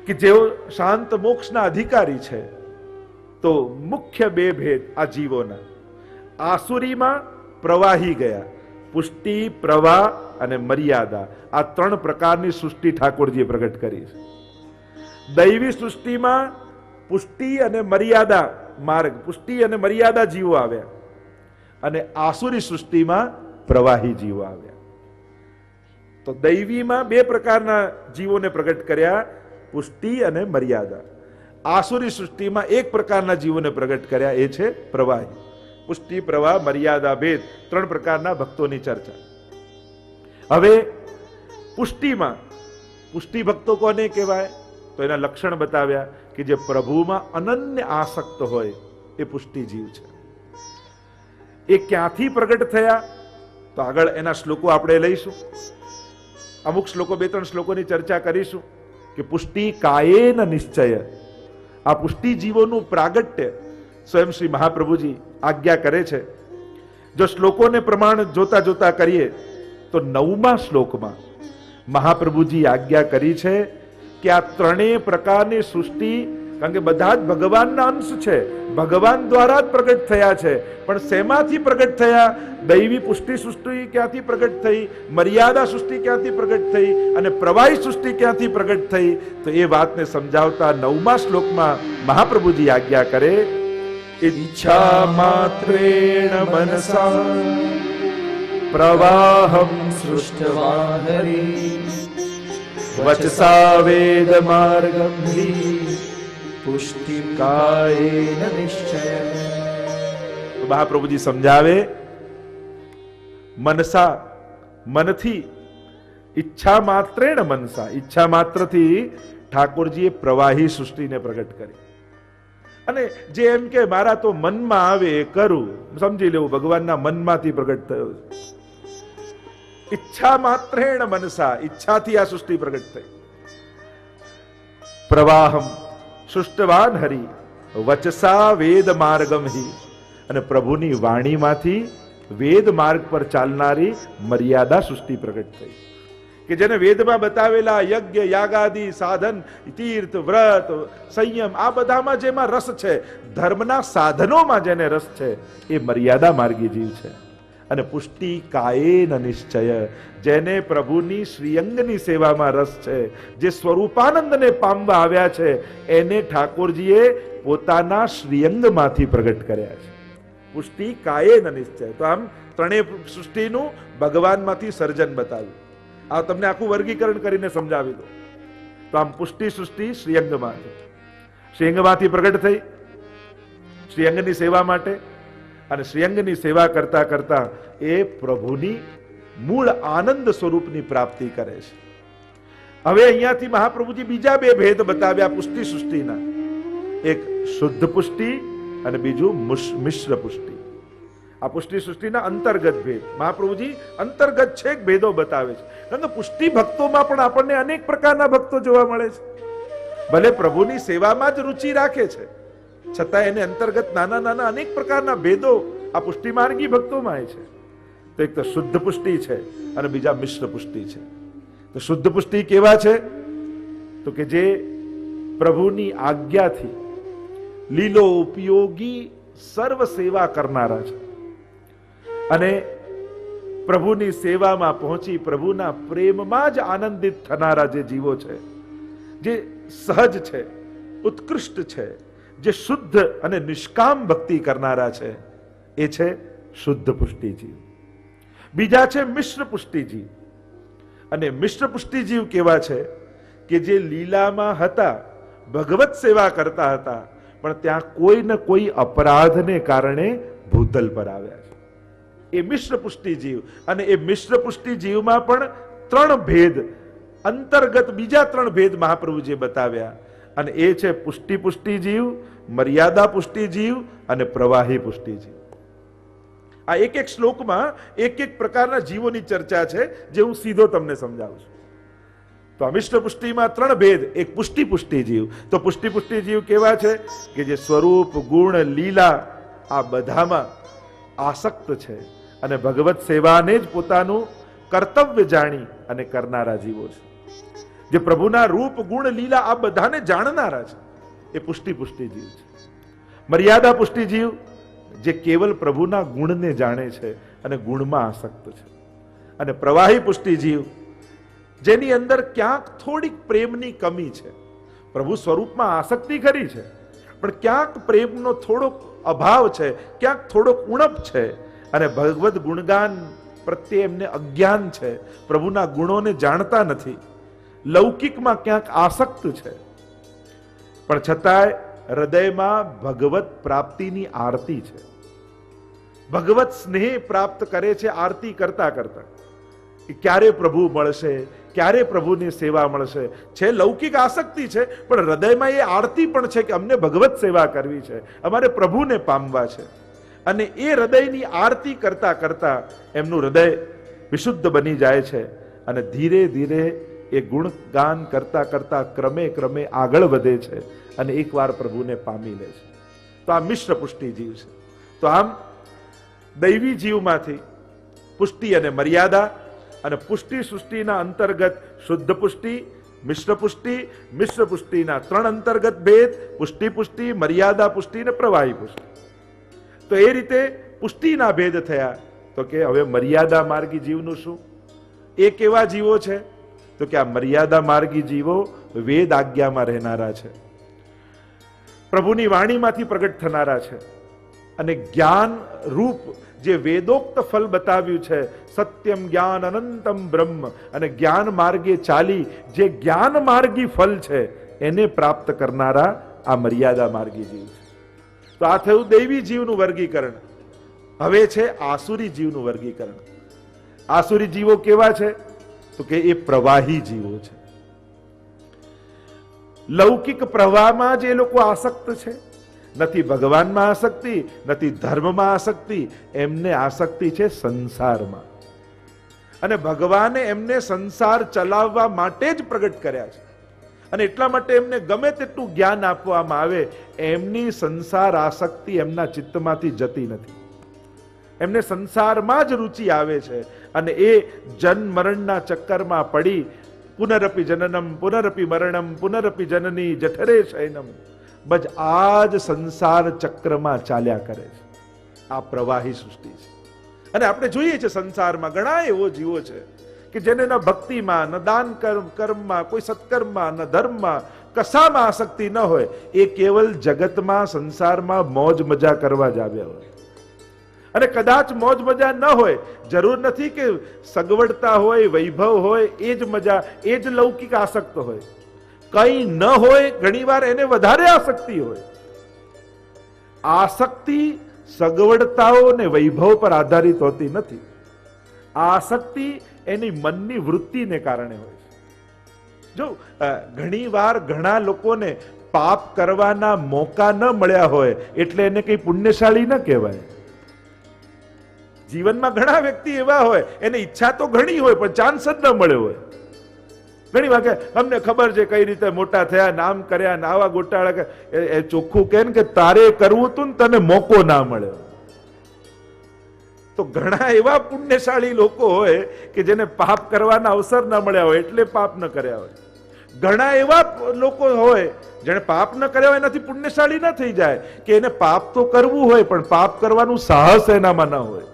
કે જેઓ શાંત મોક્ષના અધિકારી છે, તો મુખ્ય બે ભેદ આ જીવોના. આસુરીમાં પ્રવાહી ગયા, પુષ્ટિ, પ્રવાહ અને મર્યાદા, આ ત્રણ પ્રકારની સૃષ્ટિ ઠાકોરજીએ પ્રગટ કરી છે. દૈવી સૃષ્ટિમાં પુષ્ટિ અને મર્યાદા માર્ગ, પુષ્ટિ અને મર્યાદા જીવો આવ્યા, અને આસુરી સૃષ્ટિમાં પ્રવાહી જીવો આવ્યા. તો દૈવીમાં બે પ્રકારના જીવોને પ્રગટ કર્યા, પુષ્ટિ અને મર્યાદા. આસુરી સૃષ્ટિમાં એક પ્રકારના જીવોને પ્રગટ કર્યા, એ છે પ્રવાહી. પુષ્ટિ, પ્રવાહ, મર્યાદા ભેદ, ત્રણ પ્રકારના ભક્તોની ચર્ચા. હવે પુષ્ટિમાં, પુષ્ટિ ભક્તો કોને કહેવાય? તો એના લક્ષણ બતાવ્યા કે જે પ્રભુમાં અનન્ય આસક્ત હોય એ પુષ્ટિ જીવ છે. એ ક્યાંથી પ્રગટ થયા? તો આગળ એના શ્લોકો આપણે લઈશું. અમુક શ્લોકો, બે ત્રણ શ્લોકોની ચર્ચા કરીશું કે પુષ્ટિ કાયેન નિશ્ચય. આ પુષ્ટિ જીવોનું પ્રાગટ્ય સ્વયં શ્રી મહાપ્રભુજી આજ્ઞા કરે છે. જો શ્લોકોને પ્રમાણ જોતા જોતા કરીએ તો 9મા શ્લોકમાં મહાપ્રભુજી આજ્ઞા કરી છે કે આ ત્રણેય પ્રકારની સૃષ્ટિ, કારણ કે બધા જ ભગવાનના અંશ છે, ભગવાન દ્વારા જ પ્રગટ થયા છે, પણ શેમાંથી પ્રગટ થયા? દૈવી પુષ્ટિ સૃષ્ટિ ક્યાંથી પ્રગટ થઈ, મર્યાદા સૃષ્ટિ ક્યાંથી પ્રગટ થઈ, અને પ્રવાહી સૃષ્ટિ ક્યાંથી પ્રગટ થઈ? તો એ વાતને સમજાવતા 9મા શ્લોકમાં મહાપ્રભુજી આજ્ઞા કરે, ઈચ્છા માત્રેણ મનસા પ્રવાહમ સૃષ્ટવાન હરિ, વચસા વેદ માર્ગમ હિ પુષ્ટિ કાયેન નિશ્ચય. મહાપ્રભુજી સમજાવે, મનસા, મનથી, ઈચ્છા માત્રેણ મનસા, ઈચ્છા માત્રથી ઠાકોરજીએ પ્રવાહી સૃષ્ટિને પ્રગટ કરી. અને જે એમ કે મારા તો મનમાં આવે એ કરું, સમજી લેવું ભગવાનના મનમાંથી પ્રગટ થયો છે. ઈચ્છા માત્રેણ મનસા, ઈચ્છાથી આ સૃષ્ટિ પ્રગટ થઈ. પ્રવાહમ સૃષ્ટવાન હરિ, વચસા વેદ માર્ગમ હિ, અને પ્રભુની વાણીમાંથી વેદ માર્ગ પર ચાલનારી મર્યાદા સૃષ્ટિ પ્રગટ થઈ. કે જેને વેદમાં બતાવેલા યજ્ઞ, યાગાદિ, સાધન, તીર્થ, વ્રત, સંયમ, આ બધામાં જેમાં રસ છે, ધર્મના સાધનોમાં જેને રસ છે, એ મર્યાદા માર્ગી જીવ છે. અને પુષ્ટિ કાયેન નિશ્ચય, જેને પ્રભુની શ્રીઅંગની સેવામાં રસ છે, જે સ્વરૂપાનંદને પામવા આવ્યા છે, એને ઠાકોરજીએ પોતાના શ્રીઅંગમાંથી પ્રગટ કર્યા છે. પુષ્ટિ કાયેન નિશ્ચય. તો આમ ત્રણેય સૃષ્ટિનું ભગવાનમાંથી સર્જન બતાવ્યું. આ તમને આખું વર્ગીકરણ કરીને સમજાવી દો. તો આમ પુષ્ટિ સૃષ્ટિ શ્રીઅંગમાંથી, શ્રીઅંગમાંથી પ્રગટ થઈ શ્રીઅંગની સેવા માટે, અને શ્રીઅંગની સેવા કરતા કરતા એ પ્રભુની મૂળ આનંદ સ્વરૂપની પ્રાપ્તિ કરે છે. હવે અહીંયાથી મહાપ્રભુજી બીજા બે ભેદ બતાવ્યા પુષ્ટિ સૃષ્ટિના, એક શુદ્ધ પુષ્ટિ અને બીજું મિશ્ર પુષ્ટિ. આ પુષ્ટિ સૃષ્ટિના અંતર્ગત ભેદ મહાપ્રભુજી અંતર્ગત છેક ભેદો બતાવે છે. કારણ કે પુષ્ટિ ભક્તોમાં પણ આપણને અનેક પ્રકારના ભક્તો જોવા મળે છે. ભલે પ્રભુની સેવામાં જ રુચિ રાખે છે, છતાં એને અંતર્ગત નાના નાના અનેક પ્રકારના ભેદો આ પુષ્ટિ માર્ગી ભક્તોમાં છે. તો એક તો શુદ્ધ પુષ્ટિ છે અને બીજા મિશ્ર પુષ્ટિ છે. તો શુદ્ધ પુષ્ટિ કેવા છે? તો કે જે પ્રભુની આજ્ઞાથી લીલો ઉપયોગી સર્વ સેવા કરનારા છે અને પ્રભુની સેવામાં પહોંચી પ્રભુના પ્રેમમાં જ આનંદિત થનારા જે જીવો છે, જે સહજ છે, ઉત્કૃષ્ટ છે, જે શુદ્ધ અને નિષ્કામ ભક્તિ કરનારા છે, એ છે શુદ્ધ પુષ્ટિ જીવ. બીજા છે મિશ્ર પુષ્ટિ જીવ. અને મિશ્ર પુષ્ટિ જીવ કેવા છે? કે જે લીલામાં હતા, ભગવત સેવા કરતા હતા, પણ ત્યાં કોઈ ને કોઈ અપરાધને કારણે ભૂતલ પર આવ્યા છે. એ મિશ્ર પુષ્ટિ જીવ. અને એ મિશ્ર પુષ્ટિ જીવમાં પણ ત્રણ ભેદ અંતર્ગત, બીજા ત્રણ ભેદ મહાપ્રભુજીએ બતાવ્યા. અને એ છે પુષ્ટિ પુષ્ટિ જીવ, મર્યાદા પુષ્ટિ જીવ અને પ્રવાહી પુષ્ટિ જીવ. આ એક એક શ્લોકમાં એક એક પ્રકારના જીવોની ચર્ચા છે, જે હું સીધો તમને સમજાવું છું. તો અમિષ્ટ પુષ્ટિમાં ત્રણ ભેદ. એક પુષ્ટિ પુષ્ટિ જીવ. તો પુષ્ટિ પુષ્ટિ જીવ કેવા છે? કે જે સ્વરૂપ, ગુણ, લીલા આ બધામાં આસક્ત છે અને ભગવત સેવાને જ પોતાનું કર્તવ્ય જાણી અને કરનારા જીવો છે. જે પ્રભુના રૂપ, ગુણ, લીલા આ બધાને જાણનારા છે, એ પુષ્ટિ પુષ્ટિ જીવ છે. મર્યાદા પુષ્ટિ જીવ જે કેવલ પ્રભુના ગુણને જાણે છે અને ગુણમાં આસક્ત છે. અને પ્રવાહી પુષ્ટિ જીવ જેની અંદર ક્યાંક થોડીક પ્રેમની કમી છે. પ્રભુ સ્વરૂપમાં આસક્તિ ખરી છે, પણ ક્યાંક પ્રેમનો થોડોક અભાવ છે, ક્યાંક થોડોક ઉણપ છે અને ભગવદ ગુણગાન પ્રત્યે એમને અજ્ઞાન છે, પ્રભુના ગુણોને જાણતા નથી, લૌકિકમાં ક્યાંક આસક્ત છે, પણ છતાંય હૃદયમાં ભગવત પ્રાપ્તિની આરતી છે. ભગવત સ્નેહ પ્રાપ્ત કરે છે આરતી કરતા કરતા, કે ક્યારે પ્રભુ મળશે, ક્યારે પ્રભુની સેવા મળશે. છે લૌકિક આસક્તિ છે, પણ હૃદયમાં એ આરતી પણ છે કે અમને ભગવત સેવા કરવી છે, અમારે પ્રભુને પામવા છે. અને એ હૃદયની આરતી કરતા કરતા એમનું હૃદય વિશુદ્ધ બની જાય છે અને ધીરે ધીરે એ ગુણગાન કરતા કરતા ક્રમે ક્રમે આગળ વધે છે અને એકવાર પ્રભુને પામી લે છે. તો આ મિશ્ર પુષ્ટિ જીવ છે. તો આમ દૈવી જીવમાંથી પુષ્ટિ અને મર્યાદા, અને પુષ્ટિ સૃષ્ટિના અંતર્ગત શુદ્ધ પુષ્ટિ, મિશ્ર પુષ્ટિ, મિશ્ર પુષ્ટિના ત્રણ અંતર્ગત ભેદ, પુષ્ટિ પુષ્ટિ, મર્યાદા પુષ્ટિ અને પ્રવાહી પુષ્ટિ. તો એ રીતે પુષ્ટિના ભેદ થયા. તો કે હવે મર્યાદા માર્ગી જીવનું શું? એ કેવા જીવો છે? તો કે આ મર્યાદા માર્ગી જીવો વેદ આજ્ઞામાં રહેનારા છે, પ્રભુની વાણીમાંથી પ્રગટ થનારા છે અને જ્ઞાન રૂપ જે વેદોક્ત ફલ બતાવ્યું છે, સત્યમ જ્ઞાન અનંતમ બ્રહ્મ, અને જ્ઞાન માર્ગે ચાલી જે જ્ઞાન માર્ગી ફલ છે એને પ્રાપ્ત કરનારા આ મર્યાદા માર્ગી જીવ છે. તો આ થયું દૈવી જીવનું વર્ગીકરણ. હવે છે આસુરી જીવનું વર્ગીકરણ. આસુરી જીવો કેવા છે? તો કે એ પ્રવાહી જીવો છે. લૌકિક પ્રવાહમાં જ એ લોકો આસક્ત છે. નથી ભગવાનમાં આસક્તિ, નથી ધર્મમાં આસક્તિ, એમને આસક્તિ છે સંસારમાં. અને ભગવાને એમને સંસાર ચલાવવા માટે જ પ્રગટ કર્યા છે. અને એટલા માટે એમને ગમે તેટલું જ્ઞાન આપવામાં આવે, એમની સંસાર આસક્તિ એમના ચિત્તમાંથી જતી નથી. એમને સંસારમાં જ રુચિ આવે છે અને એ જન્મ મરણના ચક્કરમાં પડી પુનરપી જનનમ પુનરપી મરણમ પુનરપી જનની જઠરે શયનમ, બસ આ જ સંસાર ચક્રમાં ચાલ્યા કરે છે. આ પ્રવાહી સૃષ્ટિ છે. અને આપણે જોઈએ છે સંસારમાં ઘણા એવો જીવો છે કે જેને ન ભક્તિમાં, ન દાન કર્મમાં, કોઈ સત્કર્મમાં, ન ધર્મમાં, કશામાં આસક્તિ ન હોય. એ કેવલ જગતમાં, સંસારમાં મોજ મજા કરવા જ આવ્યા હોય. અને કદાચ મોજ મજા ન હોય, જરૂર નથી કે સગવડતા હોય, વૈભવ હોય, એ જ મજા, એ જ લૌકિક આસક્ત હોય. કઈ ન હોય, ઘણીવાર એને વધારે આસક્તિ હોય. આસક્તિ સગવડતાઓ ને વૈભવ પર આધારિત હોતી નથી. આસક્તિ એની મનની વૃત્તિને કારણે હોય છે. જો ઘણીવાર ઘણા લોકોને પાપ કરવાના મોકા ન મળ્યા હોય એટલે એને કઈ પુણ્યશાળી ન કહેવાય. જીવનમાં ઘણા વ્યક્તિ એવા હોય, એને ઈચ્છા તો ઘણી હોય પણ ચાન્સ જ ન મળ્યો હોય. ઘણી વાર અમને ખબર છે કઈ રીતે મોટા થયા, નામ કર્યા, આવા ગોટાળા, એ ચોખ્ખું કે તારે કરવું હતું ને તને મોકો ના મળ્યો. તો તો ઘણા એવા પુણ્યશાળી લોકો હોય કે જેને પાપ કરવાના અવસર ન મળ્યા હોય એટલે પાપ ન કર્યા હોય. ઘણા એવા લોકો હોય જેને પાપ ન કર્યા હોય એનાથી પુણ્યશાળી ન થઈ જાય કે એને પાપ તો કરવું હોય પણ પાપ કરવાનું સાહસ એનામાં ન હોય.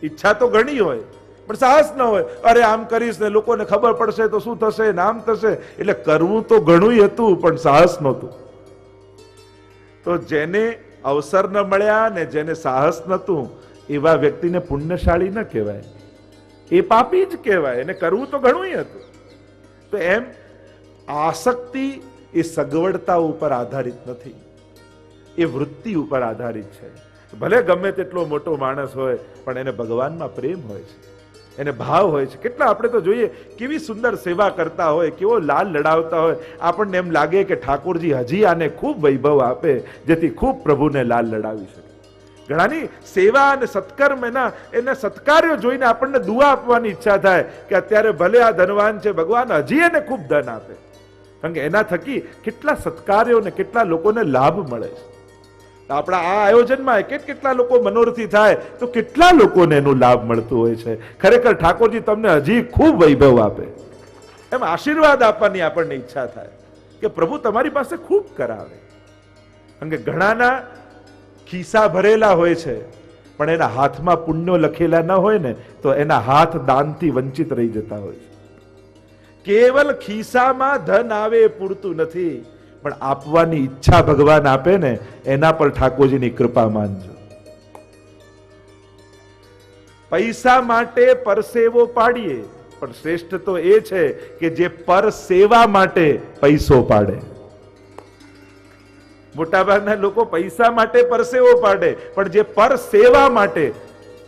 ઈચ્છા તો ઘણી હોય પણ સાહસ ન હોય. અરે આમ કરીશ ને લોકોને ખબર પડશે તો શું થશે ને આમ થશે, એટલે કરવું તો ઘણું હતું પણ સાહસ નહોતું. તો જેને અવસર ન મળ્યા ને જેને સાહસ નહોતું એવા વ્યક્તિને પુણ્યશાળી ન કહેવાય, એ પાપી જ કહેવાય. એને કરવું તો ઘણું હતું. તો એમ આસક્તિ એ સગવડતા ઉપર આધારિત નથી, એ વૃત્તિ ઉપર આધારિત છે. ભલે ગમે તેટલો મોટો માણસ હોય પણ એને ભગવાનમાં પ્રેમ હોય છે, એને ભાવ હોય છે. કેટલા આપણે તો જોઈએ કેવી સુંદર સેવા કરતા હોય, કેવો લાલ લડાવતા હોય. આપણને એમ લાગે કે ઠાકોરજી હજી આને ખૂબ વૈભવ આપે જેથી ખૂબ પ્રભુને લાલ લડાવી શકે. ઘણાની સેવા અને સત્કર્મ એના સત્કાર્યો જોઈને આપણને દુઆ આપવાની ઈચ્છા થાય કે અત્યારે ભલે આ ધનવાન છે, ભગવાન હજી એને ખૂબ ધન આપે. કારણ કે એના થકી કેટલા સત્કાર્યો ને કેટલા લોકોને લાભ મળે છે. આપણા આ આયોજનમાં કેટલા લોકો મનોરથી થાય તો કેટલા લોકોને એનો લાભ મળતું હોય છે. ખરેખર ઠાકોરજી તમને હજી ખૂબ વૈભવ આપે એમ આશીર્વાદ આપવાની આપણને ઈચ્છા થાય કે પ્રભુ તમારી પાસે ખૂબ કરાવે. કારણ કે ઘણાના ખિસ્સા ભરેલા હોય છે પણ એના હાથમાં પુણ્યો લખેલા ન હોય ને તો એના હાથ દાનથી વંચિત રહી જતા હોય છે. કેવલ ખિસ્સામાં ધન આવે પૂરતું નથી, પણ આપવાની ઈચ્છા ભગવાન આપે ને એના પર ઠાકોરજીની કૃપા માનજો. પૈસા માટે પરસેવો પાડીએ પણ શ્રેષ્ઠ તો એ છે કે જે પર સેવા માટે પૈસો પાડે. મોટાભાગના લોકો પૈસા માટે પરસેવો પાડે પણ જે પર સેવા માટે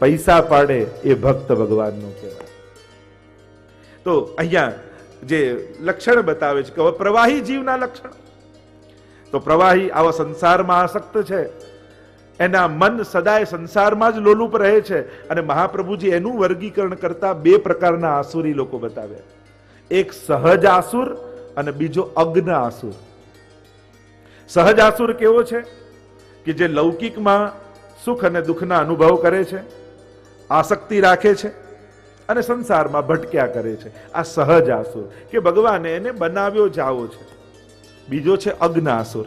પૈસા પાડે એ ભક્ત ભગવાનનો કહેવાય. તો અહીંયા જે લક્ષણ બતાવે છે કે પ્રવાહી જીવના લક્ષણ, તો પ્રવાહી આવા સંસારમાં આસક્ત છે, એના મન સદાય સંસારમાં જ લોલુપ રહે છે. અને મહાપ્રભુજી એનું વર્ગીકરણ કરતા બે પ્રકારના આસુરી લોકો બતાવ્યા. એક સહજ આસુર અને બીજો અગ્ન આસુર. સહજ આસુર કેવો છે કે જે લૌકિકમાં સુખ અને દુઃખના અનુભવ કરે છે, આસક્તિ રાખે છે અને સંસારમાં ભટક્યા કરે છે. આ સહજ આસુર કે ભગવાને એને બનાવ્યો જાવો છે. બીજો છે અગ્ન આસુર,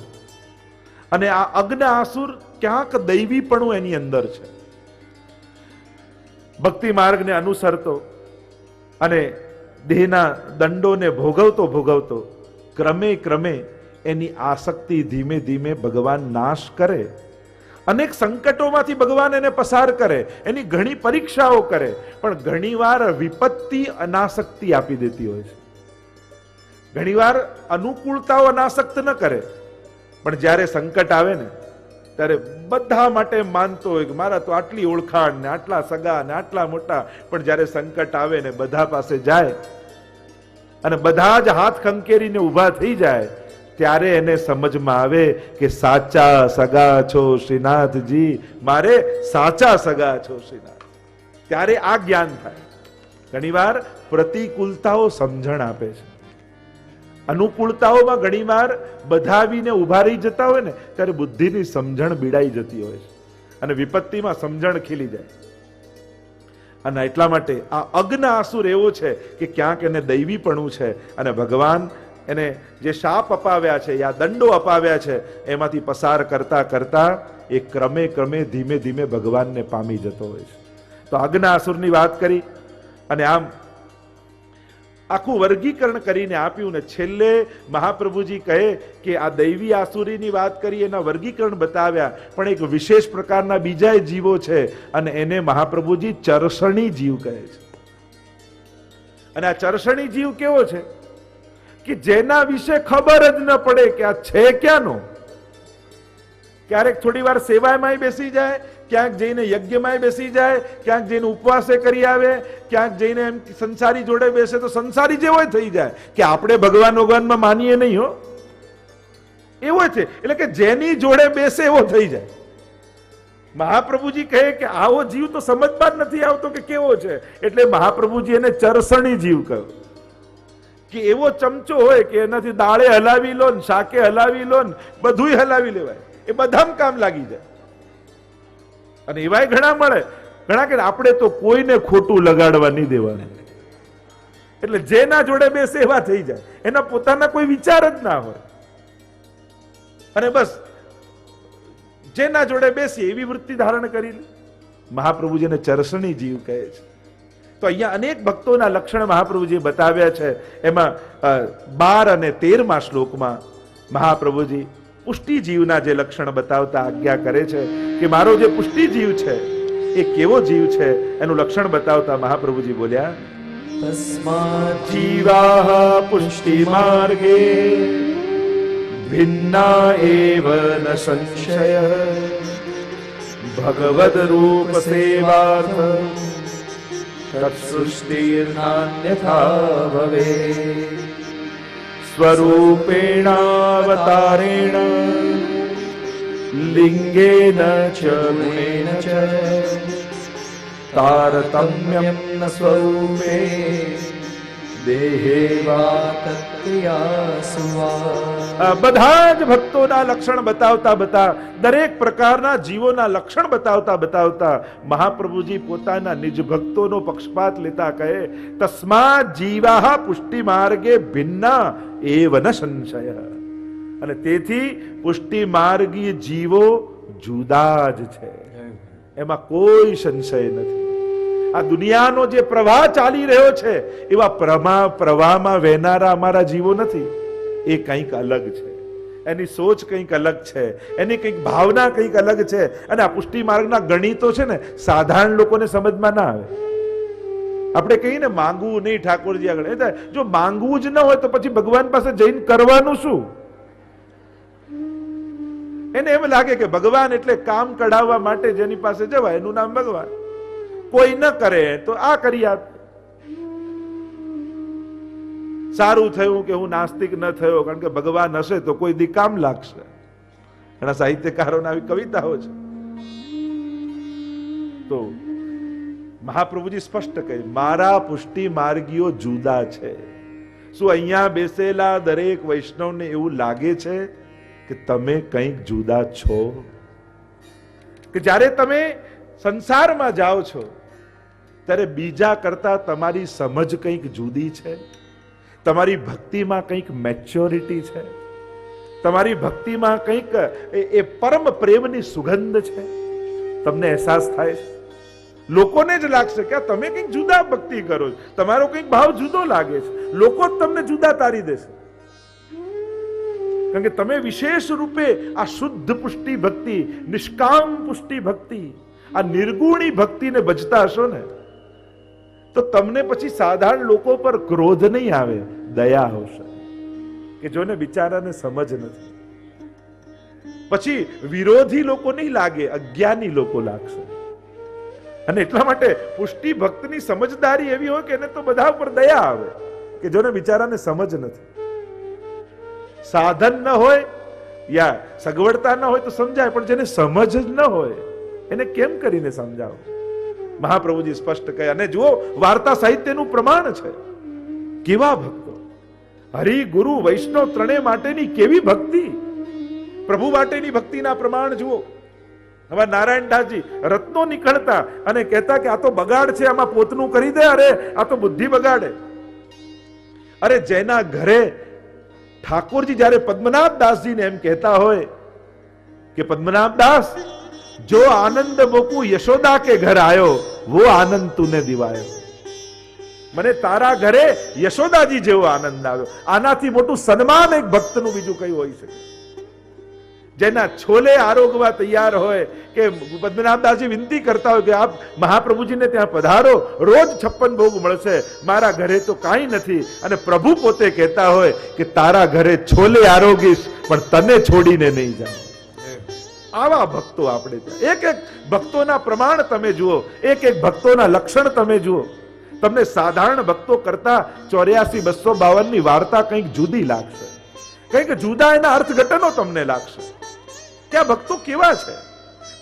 અને આ અગ્ન આસુર ક્યાંક દૈવીપણું એની અંદર છે. ભક્તિ માર્ગને અનુસરતો અને દેહના દંડોને ભોગવતો ક્રમે ક્રમે એની આસક્તિ ધીમે ધીમે ભગવાન નાશ કરે. અનેક સંકટોમાંથી ભગવાન એને પસાર કરે, એની ઘણી પરીક્ષાઓ કરે, પણ ઘણીવાર વિપત્તિ અનાસક્તિ આપી દેતી હોય છે. ઘણીવાર અનુકૂળતાઓ અનાસક્ત ન કરે, પણ જ્યારે સંકટ આવે ને ત્યારે બધા માટે માનતો હોય કે મારા તો આટલી ઓળખાણ ને આટલા સગા ને આટલા મોટા, પણ જ્યારે સંકટ આવે ને બધા પાસે જાય અને બધા જ હાથ ખંખેરીને ઊભા થઈ જાય ત્યારે એને સમજમાં આવે કે સાચા સગા છો શ્રીનાથજી, મારે સાચા સગા છો શ્રીનાથ. ત્યારે આ જ્ઞાન થાય. ઘણીવાર પ્રતિકૂળતાઓ સમજણ આપે છે, અનુકૂળતાઓમાં ઘણીવાર બધાવીને ઉભા રહી જતા હોય ને ત્યારે બુદ્ધિની સમજણ બીડાઈ જતી હોય છે અને વિપત્તિમાં સમજણ ખીલી જાય. અને એટલા માટે આ અગ્ન આસુર એવો છે કે ક્યાંક એને દૈવીપણું છે અને ભગવાન એને જે શાપ અપાવ્યા છે યા દંડો અપાવ્યા છે એમાંથી પસાર કરતા કરતા એ ક્રમે ક્રમે ધીમે ધીમે ભગવાનને પામી જતો હોય છે. તો અગ્ન આસુરની વાત કરી અને આમ આખું વર્ગીકરણ કરીને આપ્યું ને છેલ્લે મહાપ્રભુજી કહે કે આ દૈવી આસુરીની વાત કરી, એના વર્ગીકરણ બતાવ્યા, પણ એક વિશેષ પ્રકારના બીજા જીવો છે અને એને મહાપ્રભુજી ચરસણી જીવ કહે છે. અને આ ચરસણી જીવ કેવો છે કે જેના વિશે ખબર જ ન પડે કે આ છે ક્યાંનો. ક્યારેક થોડી વાર સેવામાંય બેસી જાય, ક્યાંક જઈને યજ્ઞમાં બેસી જાય, ક્યાંક જઈને ઉપવાસે કરી આવે, ક્યાંક જઈને એમ સંસારી જોડે બેસે તો સંસારી જેવો થઈ જાય કે આપણે ભગવાનમાં માનીએ નહીં હો, એવો છે. એટલે કે જેની જોડે બેસે એવો થઈ જાય. મહાપ્રભુજી કહે કે આવો જીવ તો સમજમાં જ નથી આવતો કે કેવો છે, એટલે મહાપ્રભુજી એને ચરસણી જીવ કહ્યો કે એવો ચમચો હોય કે એનાથી દાળે હલાવી લો ને શાકે હલાવી લો ને બધુંય હલાવી લેવાય, એ બધામાં કામ લાગી જાય. અને એવાય ઘણા મળે ઘણા કે આપણે તો કોઈને ખોટું લગાડવા નહીં દેવાનું, એટલે જેના જોડે બેસે એવા થઈ જાય, એના પોતાના કોઈ વિચાર જ ના હોય, અને બસ જેના જોડે બેસી એવી વૃત્તિ ધારણ કરી લે. મહાપ્રભુજીને ચરસણી જીવ કહે છે. તો અહીંયા અનેક ભક્તોના લક્ષણ મહાપ્રભુજી બતાવ્યા છે. એમાં 12 અને 13મા શ્લોકમાં મહાપ્રભુજી પુષ્ટિ જીવના જે લક્ષણ બતાવતા આજ્ઞા કરે છે કે મારો જે પુષ્ટિ જીવ છે એ કેવો જીવ છે એનું લક્ષણ બતાવતા મહાપ્રભુજી બોલ્યા, તસ્માत् જીવાહ પુષ્ટિ માર્ગે ભિન્ના એવ ન સંશયઃ ભગવદ રૂપ સેવાર્થ તત્સૃષ્ટિર્નાન્યથા ભવેत् સ્વરૂપેણાવતારેણ લિંગેન ચ ગુણેન ચ તારતમ્યમ ન સ્વરૂપે દેહે વા તત્ક્રિયાસુ વા. બધા જ ભક્તોના લક્ષણ બતાવતા દરેક પ્રકારના જીવોના લક્ષણ બતાવતા મહાપ્રભુજી પોતાના નિજ ભક્તોનો પક્ષપાત લેતા કહે, તસ્માત જીવાહ પુષ્ટિ માર્ગે ભિન્ના એવ ન સંશય. અને તેથી પુષ્ટિ માર્ગી જીવો જુદા જ છે, એમાં કોઈ સંશય નથી. આ દુનિયાનો જે પ્રવાહ ચાલી રહ્યો છે એવા પ્રવાહમાં વહેનારા અમારા જીવો નથી, એ કંઈક અલગ છે, એની સોચ કંઈક અલગ છે, એની કંઈક ભાવના કંઈક અલગ છે. અને આ પુષ્ટિ માર્ગના ગણિતો છે ને સાધારણ લોકોને સમજમાં ના આવે. આપણે કહીએ ને માંગવું નહીં ઠાકોરજી આગળ, જો માંગવું જ ન હોય તો પછી ભગવાન પાસે જઈને કરવાનું શું? એને એમ લાગે કે ભગવાન એટલે કામ કઢાવવા માટે જેની પાસે જવાય એનું નામ ભગવાન. કોઈ ન કરે તો આ કરી આપ. સારું થયું કે હું નાસ્તિક ન થયો, કારણ કે ભગવાન હશે તો કોઈ દી કામ લાગશે. ઘણા સાહિત્યકારોના આવી કવિતાઓ છે. તો મહાપ્રભુજી સ્પષ્ટ કહે, મારા પુષ્ટિ માર્ગીઓ જુદા છે. શું અહીંયા બેસેલા દરેક વૈષ્ણવને એવું લાગે છે કે તમે કંઈક જુદા છો? કે જ્યારે તમે સંસારમાં જાઓ છો ત્યારે બીજા કરતા તમારી સમજ કંઈક જુદી છે, તમારી ભક્તિમાં કંઈક મેચ્યોરિટી છે, તમારી ભક્તિમાં કંઈક એ પરમ પ્રેમની સુગંધ છે, તમને અહેસાસ થાય છે. લોકોને જ લાગશે કે તમે કંઈક જુદા ભક્તિ કરો છો, તમારો કંઈક ભાવ જુદો લાગે છે, લોકો જ તમને જુદા તારી દેશે. કારણ કે તમે વિશેષ રૂપે આ શુદ્ધ પુષ્ટિ ભક્તિ, નિષ્કામ પુષ્ટિ ભક્તિ, આ નિર્ગુણી ભક્તિને ભજતા હશો ને તો તમને પછી સાધારણ લોકો પર ક્રોધ નહીં આવે, દયા આવશે કે જોને બિચારાને સમજ નથી. પછી વિરોધી લોકો નહીં લાગે, અજ્ઞાની લોકો લાગશે. અને એટલા માટે પુષ્ટિ ભક્તની સમજદારી એવી હોય કે એને તો બધા ઉપર દયા આવે કે જોને બિચારાને સમજ નથી. સાધન ન હોય યા સગવડતા ન હોય તો સમજાય, પણ જેને સમજ જ ન હોય એને કેમ કરીને સમજાવો? મહાપ્રભુજી સ્પષ્ટ કહે. અને જુઓ, વાર્તા સાહિત્યનું પ્રમાણ છે. કેવા ભક્તો, હરિ ગુરુ વૈષ્ણવ ત્રણેય માટેની કેવી ભક્તિ, પ્રભુ માટેની ભક્તિના પ્રમાણ જુઓ. હવે નારાયણદાસજી રત્નો નીકળતા અને કહેતા કે આ તો બગાડ છે, આમાં પોતનું કરી દે, અરે આ તો બુદ્ધિ બગાડે. અરે જેના ઘરે ઠાકોરજી જ્યારે પદ્મનાભ દાસજીને એમ કહેતા હોય કે પદ્મનાભ દાસ જો આનંદ મોકું યશોદા કે ઘર આયો वो आनंद तूने दिवायो. મને તારા ઘરે યશોદાજી જેવો આનંદ આવ્યો. આનાથી મોટું સન્માન એક ભક્તનું બીજું કઈ હોઈ શકે? જેના છોલે આરોગવા તૈયાર હોય કે પદ્મનાભદાસજી વિનંતી કરતા હોય કે આપ મહાપ્રભુજીને ત્યાં પધારો, રોજ 56 ભોગ મળશે, મારા ઘરે તો કાંઈ નથી. અને પ્રભુ પોતે કહેતા હોય કે તારા ઘરે છોલે આરોગીશ પણ તને છોડીને નહીં જાઉં. આવા ભક્તો આપણે ત્યાં. એક એક ભક્તોના પ્રમાણ તમે જુઓ, એક એક ભક્તોના લક્ષણ તમે જુઓ. તમને સાધારણ ભક્તો કરતા 84-252 ની વાર્તા કંઈક જુદી લાગશે, કંઈક જુદા એના અર્થઘટનો તમને લાગશે. કે આ ભક્તો કેવા છે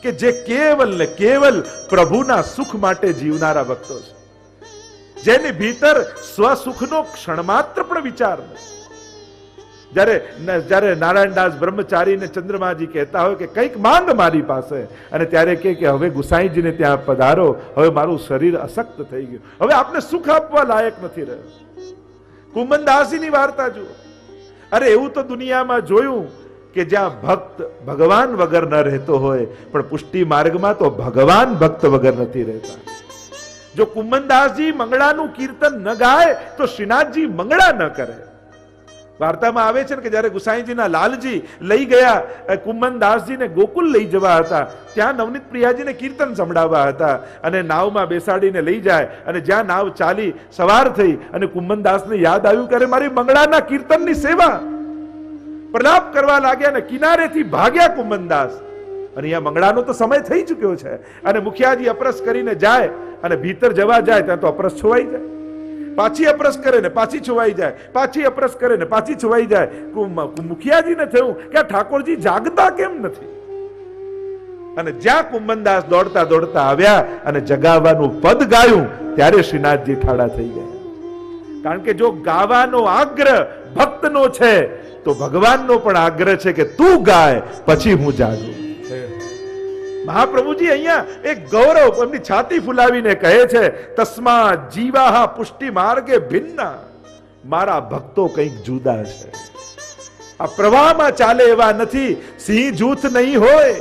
કે જે કેવલ ને કેવલ પ્રભુના સુખ માટે જીવનારા ભક્તો છે, જેની ભીતર સ્વસુખનો ક્ષણ માત્ર પણ વિચાર નથી. જ્યારે નારાયણદાસ બ્રહ્મચારીને ચંદ્રમાજી કહેતા હોય કે કંઈક માંગ મારી પાસે, અને ત્યારે કહે કે હવે ગુસાઈજીને ત્યાં પધારો, હવે મારું શરીર અશક્ત થઈ ગયું, હવે આપને સુખ આપવા લાયક નથી રહ્યો. કુંભનદાસજીની વાર્તા જુઓ. અરે એવું તો દુનિયામાં જોયું કે જ્યાં ભક્ત ભગવાન વગર ન રહેતો હોય, પણ પુષ્ટિ માર્ગમાં તો ભગવાન ભક્ત વગર નથી રહેતા. જો કુંભનદાસજી મંગળાનું કીર્તન ન ગાય તો શ્રીનાથજી મંગળા ન કરે. વાર્તામાં આવે છે ને કે જ્યારે ગુસાઈજીના લાલજી લઈ ગયા કુંભનદાસજીને ગોકુલ લઈ જવા હતા, ત્યાં નવનીત પ્રિયાજીને કીર્તન સંભળાવવા હતા, અને નાવમાં બેસાડીને લઈ જાય, અને જ્યાં નાવ ચાલી સવાર થઈ અને કુંભનદાસને યાદ આવ્યું કે મારી મંગળાના કીર્તનની સેવા, પ્રલાપ કરવા લાગ્યા અને કિનારેથી ભાગ્યા કુંભનદાસ. અને અહીંયા મંગળાનો તો સમય થઈ ચુક્યો છે, અને મુખિયાજી અપરસ કરીને જાય, અને ભીતર જવા જાય ત્યાં તો અપરસ છોવાઈ જાય, પાછી અપરસ કરે ને પાછી છોવાઈ જાય, પાછી અપરસ કરે ને પાછી છોવાઈ જાય. મુખિયાજીને થયું કે આ ઠાકોરજી જાગતા કેમ નથી? અને જ્યાં કુંભનદાસ દોડતા દોડતા આવ્યા અને જગાવવાનું પદ ગાયું, ત્યારે શ્રીનાથજી ઠાડા થઈ ગયા. કારણ કે જો ગાવાનો આગ્રહ ભક્તનો છે તો ભગવાનનો પણ આગ્રહ છે કે તું ગાય પછી હું જાગું. મહાપ્રભુજી અહીંયા એક ગૌરવ એમની છાતી ફુલાવીને કહે છે, તસ્મા જીવાહા પુષ્ટિ માર્ગે ભિન્ના, મારા ભક્તો કંઈક જુદા છે, આ પ્રવાહમાં ચાલે એવા નથી, સિંહ જૂથ નહીં હોય.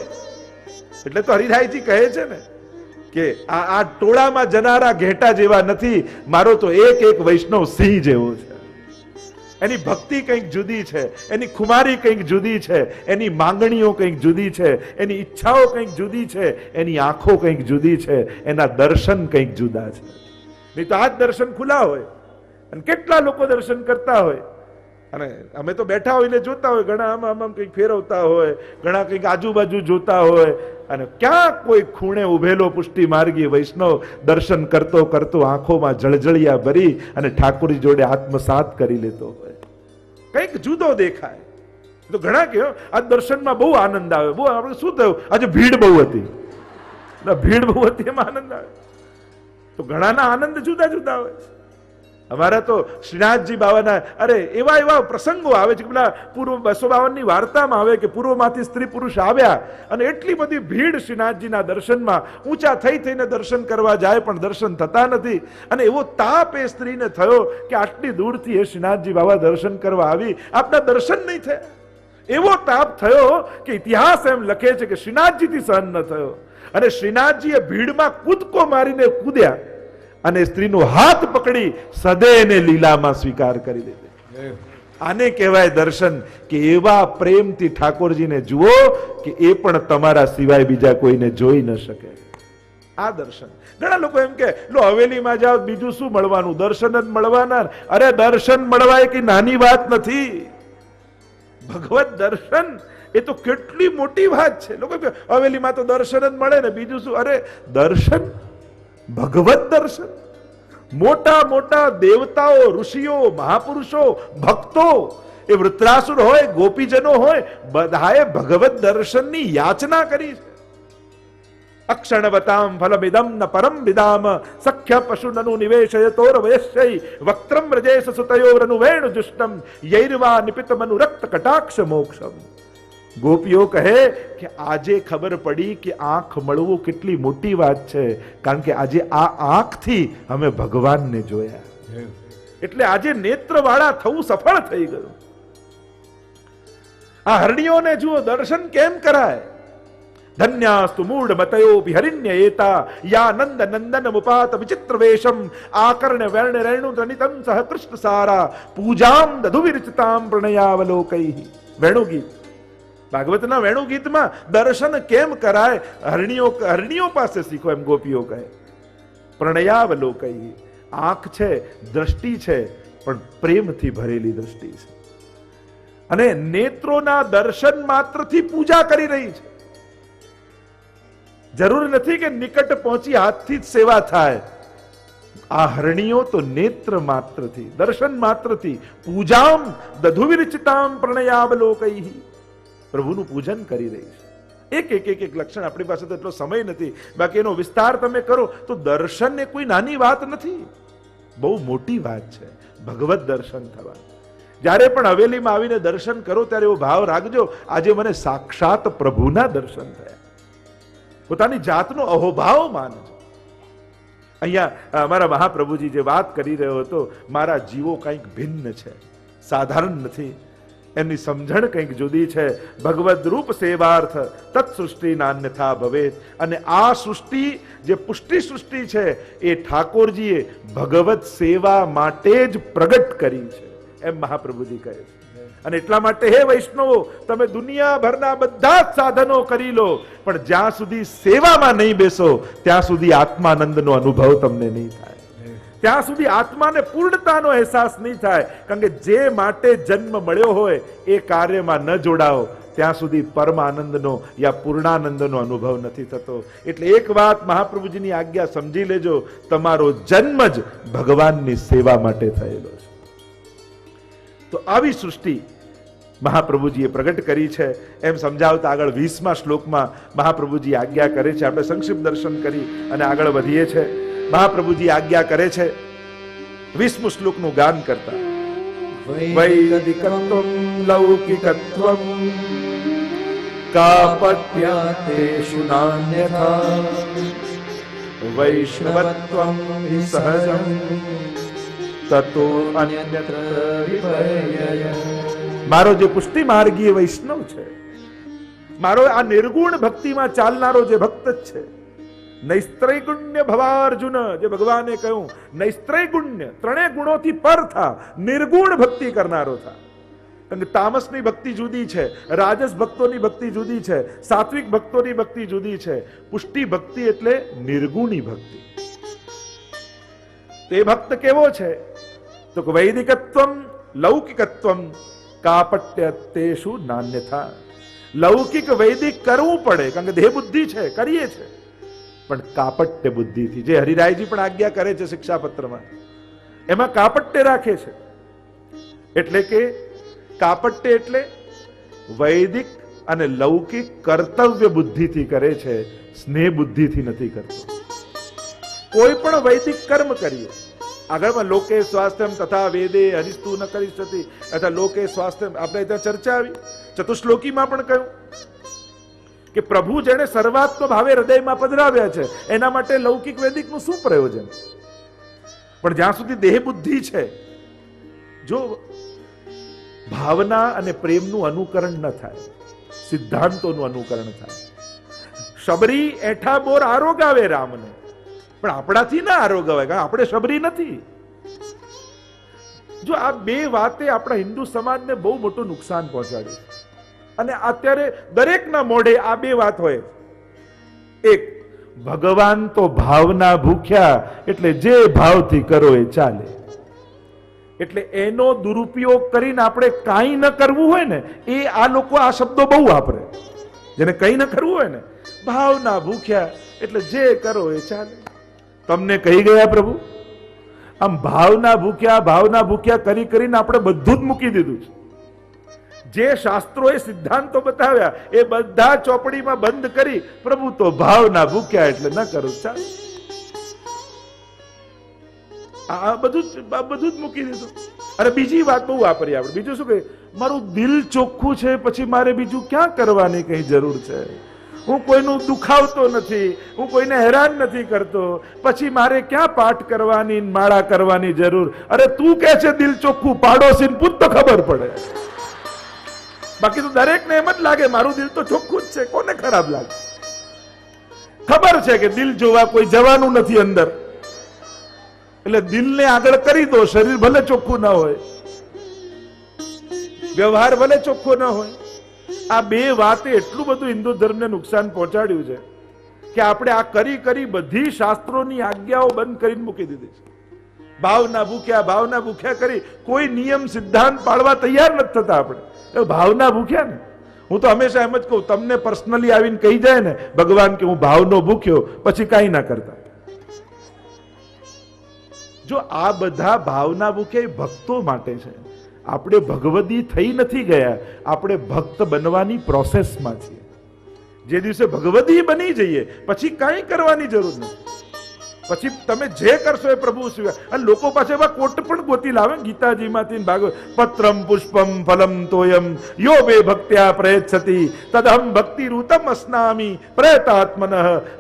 એટલે તો હરિરાયજી કહે છે ને કે આ ટોળામાં જનારા ઘેટા જેવા નથી, મારો તો એક એક વૈષ્ણવ સિંહ જેવો છે. એની ભક્તિ કંઈક જુદી છે, એની ખુમારી કંઈક જુદી છે, એની માંગણીઓ કંઈક જુદી છે, એની ઈચ્છાઓ કંઈક જુદી છે, એની આંખો કંઈક જુદી છે, એના દર્શન કંઈક જુદા છે. નહીં તો આ જ દર્શન ખુલ્લા હોય અને કેટલા લોકો દર્શન કરતા હોય, અને અમે તો બેઠા હોય એટલે જોતા હોય, ઘણા આમ કંઈક ફેરવતા હોય, ઘણા કંઈક આજુબાજુ જોતા હોય, અને ક્યાં કોઈ ખૂણે ઉભેલો પુષ્ટિ માર્ગી વૈષ્ણવ દર્શન કરતો કરતો આંખોમાં જળજળિયા ભરી અને ઠાકોરજી જોડે આત્મસાત કરી લેતો હોય, કંઈક જુદો દેખાય. તો ઘણા કહ્યો આ દર્શનમાં બહુ આનંદ આવે, બહુ આપણે શું થયું આજે ભીડ બહુ હતી, ભીડ બહુ હતી એમાં આનંદ આવે. તો ઘણાના આનંદ જુદા જુદા હોય. અમારા તો શ્રીનાથજી બાવાના અરે એવા એવા પ્રસંગો આવે છે કે પેલા પૂર્વ 252 ની વાર્તામાં આવે કે પૂર્વમાંથી સ્ત્રી પુરુષ આવ્યા અને એટલી બધી ભીડ શ્રીનાથજીના દર્શનમાં ઊંચા થઈ થઈને દર્શન કરવા જાય પણ દર્શન થતા નથી. અને એવો તાપ એ સ્ત્રીને થયો કે આટલી દૂરથી એ શ્રીનાથજી બાવા દર્શન કરવા આવી, આપના દર્શન નહીં થયા. એવો તાપ થયો કે ઇતિહાસ એમ લખે છે કે શ્રીનાથજીથી સહન ન થયો, અને શ્રીનાથજીએ ભીડમાં કૂદકો મારીને કૂદ્યા અને સ્ત્રીનો હાથ પકડી સદેને લીલામાં સ્વીકાર કરી લીધો. આને કહેવાય દર્શન, કે એવા પ્રેમથી ઠાકોરજીને જુઓ કે એ પણ તમારા સિવાય બીજા કોઈને જોઈ ન શકે. આ દર્શન. ઘણા લોકો એમ કે લો હવેલીમાં જાઓ બીજું શું મળવાનું, દર્શન જ મળવાના. અરે દર્શન મળવા એ કઈ નાની વાત નથી. ભગવત દર્શન એ તો કેટલી મોટી વાત છે. લોકો હવેલીમાં તો દર્શન જ મળે ને બીજું શું. અરે દર્શન, ભગવત દર્શન, મોટા મોટા દેવતાઓ, ઋષિઓ, મહાપુરુષો, ભક્તો, એ વૃત્રાસુર હોય, ગોપીજનો હોય, બધાએ ભગવત દર્શનની યાચના કરી છે. અક્ષણવતામ ફલમિદમ ન પરમ વિદામ સખ્ય પશુનનુ નિવેશયતોર વયસ્ય વક્ત્રમ વ્રજેશ સુતયોરનુ વેણુ જુષ્ટમ યૈર્વા નિપિતમનુ રક્ત કટાક્ષ મોક્ષમ. ગોપીઓ કહે કે આજે ખબર પડી કે આંખ મળવું કેટલી મોટી વાત છે, કારણ કે આજે આ આંખથી અમે ભગવાનને જોયા, એટલે આજે નેત્રવાળા થવું સફળ થઈ ગયું. આ હરણીઓને જુઓ દર્શન કેમ કરાય. ધન્યાસ્તુ મૂઢ મતયો વિહરિણ્ય એતા યા નંદ નંદન મુપાત વિચિત્ર વેશમ આકર્ણ વર્ણ રેણુ ધનિતમ સહ કૃષ્ણ સારા પૂજામ દધુ વિરચતામ પ્રણયાવલોકૈ. વેણુગીત, ભાગવતના વેણુ ગીતમાં દર્શન કેમ કરાય હરણીઓ પાસે શીખો એમ ગોપીઓ કહે. પ્રણયાવલોકૈ, આંખ છે, દ્રષ્ટિ છે, પણ પ્રેમથી ભરેલી દ્રષ્ટિ છે, અને નેત્રોના દર્શન માત્રથી પૂજા કરી રહી છે. જરૂર નથી કે નિકટ પહોંચી હાથથી જ સેવા થાય. આ હરણીઓ તો નેત્ર માત્રથી, દર્શન માત્રથી પૂજામ દધુ વિરચિતામ પ્રણયાવલોકૈ, પ્રભુનું પૂજન કરી રહી છે. એક લક્ષણ. આપણી પાસે તો એટલો સમય નથી, બાકી એનો વિસ્તાર તમે કરો તો દર્શન એ કોઈ નાની વાત નથી, બહુ મોટી વાત છે. ભગવત દર્શન થવા જ્યારે પણ હવેલીમાં આવીને દર્શન કરો ત્યારે એવો ભાવ રાખજો, આજે મને સાક્ષાત પ્રભુના દર્શન થયા. પોતાની જાતનો અહોભાવ માનજો. અહીંયા અમારા મહાપ્રભુજી જે વાત કરી રહ્યો હતો, મારા જીવો કંઈક ભિન્ન છે, સાધારણ નથી, એમની સમજણ કંઈક જુદી છે. ભગવદ રૂપ સેવાર્થ તત્ સૃષ્ટિ નાન્યથા ભવેત. અને આ સૃષ્ટિ જે પુષ્ટિ સૃષ્ટિ છે એ ઠાકોરજીએ ભગવત સેવા માટે જ પ્રગટ કરી છે, એમ મહાપ્રભુજી કહે છે. અને એટલા માટે હે વૈષ્ણવો, તમે દુનિયાભરના બધા જ સાધનો કરી લો, પણ જ્યાં સુધી સેવામાં નહીં બેસો ત્યાં સુધી આત્માનંદનો અનુભવ તમને નહીં થાય, ત્યાં સુધી આત્માને પૂર્ણતાનો અહેસાસ નહીં થાય. કારણ કે જે માટે જન્મ મળ્યો હોય એ કાર્યમાં ન જોડાઓ ત્યાં સુધી પરમાનંદનો યા પૂર્ણાનંદનો અનુભવ નથી થતો. એટલે એક વાત મહાપ્રભુજીની આજ્ઞા સમજી લેજો, તમારો જન્મ જ ભગવાનની સેવા માટે થયેલો છે. તો આવી સૃષ્ટિ મહાપ્રભુજીએ પ્રગટ કરી છે એમ સમજાવતા આગળ 20મા શ્લોકમાં મહાપ્રભુજી આજ્ઞા કરે છે. આપણે સંક્ષિપ્ત દર્શન કરી અને આગળ વધીએ છીએ. મહાપ્રભુજી આજ્ઞા કરે છે 20મું શ્લોકનું ગાન કરતા, વૈદિકત્વમ લૌકિકત્વમ કાપટ્યાતેષુ નાન્યથા વૈષ્ણવત્વમ હિ સહજમ તતો અન્યત્ર વિપર્યય. મારો જે પુષ્ટિ માર્ગીય વૈષ્ણવ છે, મારો આ નિર્ગુણ ભક્તિમાં ચાલનારો જે ભક્ત જ છે, નૈસ્ત્રૈગુણ્ય ભવાર્જુન, જે ભગવાને કહ્યું નૈસ્ત્રૈગુણ્ય, ત્રણેય ગુણોથી પર થા, નિર્ગુણ ભક્તિ કરનારો થા. કારણ કે તામસની ભક્તિ જુદી છે, રાજસ ભક્તોની ભક્તિ જુદી છે, સાત્વિક ભક્તોની ભક્તિ જુદી છે. પુષ્ટિ ભક્તિ એટલે નિર્ગુણી ભક્તિ. તે ભક્ત કેવો છે? તો વૈદિકત્વમ લૌકિકત્વમ કાપટ્યતેષુ નાન્યથા. લૌકિક વૈદિક કરવું પડે, કારણ કે દેહ બુદ્ધિ છે, કરીએ છે, પણ કાપટ્ય બુદ્ધિથી. જે હરિરાયજી પણ આજ્ઞા કરે છે શિક્ષાપત્રમાં, એમાં કાપટ્ય રાખે છે. એટલે કે કાપટ્ય એટલે વૈદિક અને લૌકિક કર્તવ્ય બુદ્ધિથી કરે છે, સ્નેહ બુદ્ધિથી નથી કરતો. કોઈ પણ વૈદિક કર્મ કરીએ, આગળમાં લોકે સ્વાસ્થ્યમ તથા વેદે હરિસ્તુ ન કરીષ્યતિ, અથવા લોકે સ્વાસ્થ્યમ, આપણે ત્યાં ચર્ચા આવી. ચતુશ્લોકીમાં પણ કહ્યું કે પ્રભુ જેને સર્વાત્મ ભાવે હૃદયમાં પધરાવ્યા છે એના માટે લૌકિક વૈદિકનું શું પ્રયોજન? પણ જ્યાં સુધી દેહ બુદ્ધિ છે, જો ભાવના અને પ્રેમનું અનુકરણ ન થાય, સિદ્ધાંતોનું અનુકરણ થાય. શબરી એઠા બોર આરોગાવે રામને, પણ આપણાથી ના આરોગાવે, કારણ આપણે શબરી નથી. જો આ બે વાતે આપણા હિન્દુ સમાજને બહુ મોટું નુકસાન પહોંચાડ્યું. અને અત્યારે દરેકના મોઢે આ બે વાત હોય. એક, ભગવાન તો ભાવના ભૂખ્યા, એટલે જે ભાવથી કરો એ ચાલે. એટલે એનો દુરુપયોગ કરીને આપણે કાંઈ ન કરવું હોય ને, એ આ લોકો આ શબ્દો બહુ વાપરે. જેને કંઈ ન કરવું હોય ને, ભાવના ભૂખ્યા એટલે જે કરો એ ચાલે. તમને કહી ગયા પ્રભુ, આમ ભાવના ભૂખ્યા કરી કરીને આપણે બધું જ મૂકી દીધું છે. જે શાસ્ત્રોએ સિદ્ધાંતો બતાવ્યા એ બધા ચોપડીમાં બંધ કરી, પ્રભુ તો ભાવના ભૂખ્યા એટલે ન કરું, ચાલ. આ બધું જ મૂકી દીધું. અને બીજી વાત બહુ વાપરી આપણે. બીજું શું કહે? મારું દિલ ચોખ્ખું છે, પછી મારે બીજું ક્યાં કરવાની કઈ જરૂર છે? હું કોઈનું દુખાવતો નથી, હું કોઈને હેરાન નથી કરતો, પછી મારે ક્યાં પાઠ કરવાની, માળા કરવાની જરૂર? અરે તું કે છે દિલ ચોખ્ખું, પાડોશીને પૂછ તો ખબર પડે. બાકી તો દરેકને એમ જ લાગે મારું દિલ તો ચોખ્ખું જ છે. કોને ખરાબ લાગે? ખબર છે કે દિલ જોવા કોઈ જવાનું નથી અંદર, એટલે દિલને આગળ કરી દો. શરીર ભલે ચોખ્ખું ના હોય, વ્યવહાર ભલે ચોખ્ખો ના હોય. આ બે વાતે એટલું બધું હિન્દુ ધર્મને નુકસાન પહોંચાડ્યું છે કે આપણે આ કરી બધી શાસ્ત્રોની આજ્ઞાઓ બંધ કરીને મૂકી દીધી છે. ભાવના ભૂખ્યા કરી કોઈ નિયમ સિદ્ધાંત પાળવા તૈયાર નથી થતા. આપણે ભાવના ભૂખ્યા ને, હું તો હંમેશા એમ જ કહું, તમને પર્સનલી આવીને કહી જાય ને ભગવાન કે હું ભાવનો ભૂખ્યો, પછી કાંઈ ના કરતા. જો આ બધા ભાવના ભૂખ્યા ભક્તો માટે છે. આપણે ભગવદી થઈ નથી ગયા, આપણે ભક્ત બનવાની પ્રોસેસમાં છીએ. જે દિવસે ભગવદી બની જઈએ પછી કાંઈ કરવાની જરૂર નથી. પછી તમે જે કરશો એ પ્રભુ સ્વીકાર. અને લોકો પાસે એવા કોટ પણ ગોતી લાવે ગીતાજીમાંથી ભાગવત. પત્રમ પુષ્પમ ફલમ તોયમ યો વે ભક્ત્યા પ્રયચ્છતિ તદહમ ભક્તિ રૂતમ અસ્નામી પ્રયતાત્મનઃ.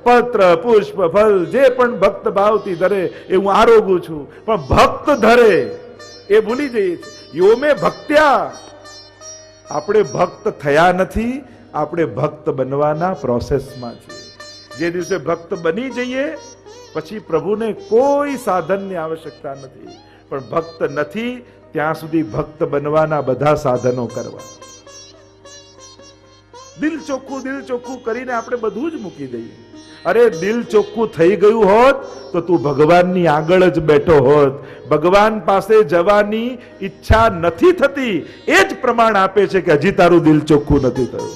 પત્ર પુષ્પ ફલ જે પણ ભક્ત ભાવથી ધરે એ હું આરોગું છું. પણ ભક્ત ધરે એ ભૂલી જઈએ છીએ. યો મે ભક્ત્યા, આપણે ભક્ત થયા નથી, આપણે ભક્ત બનવાના પ્રોસેસમાં છીએ. જે દિવસે ભક્ત બની જઈએ પછી પ્રભુને કોઈ સાધનની આવશ્યકતા નથી. પણ ભક્ત નથી ત્યાં સુધી ભક્ત બનવાના બધા સાધનો કરવા. દિલ ચોખ્ખું કરીને આપણે બધું જ મૂકી દઈએ. અરે દિલ ચોખ્ખું થઈ ગયું હોત તો તું ભગવાનની આગળ જ બેઠો હોત. ભગવાન પાસે જવાની ઈચ્છા નથી થતી એ જ પ્રમાણ આપે છે કે હજી તારું દિલ ચોખ્ખું નથી થયું.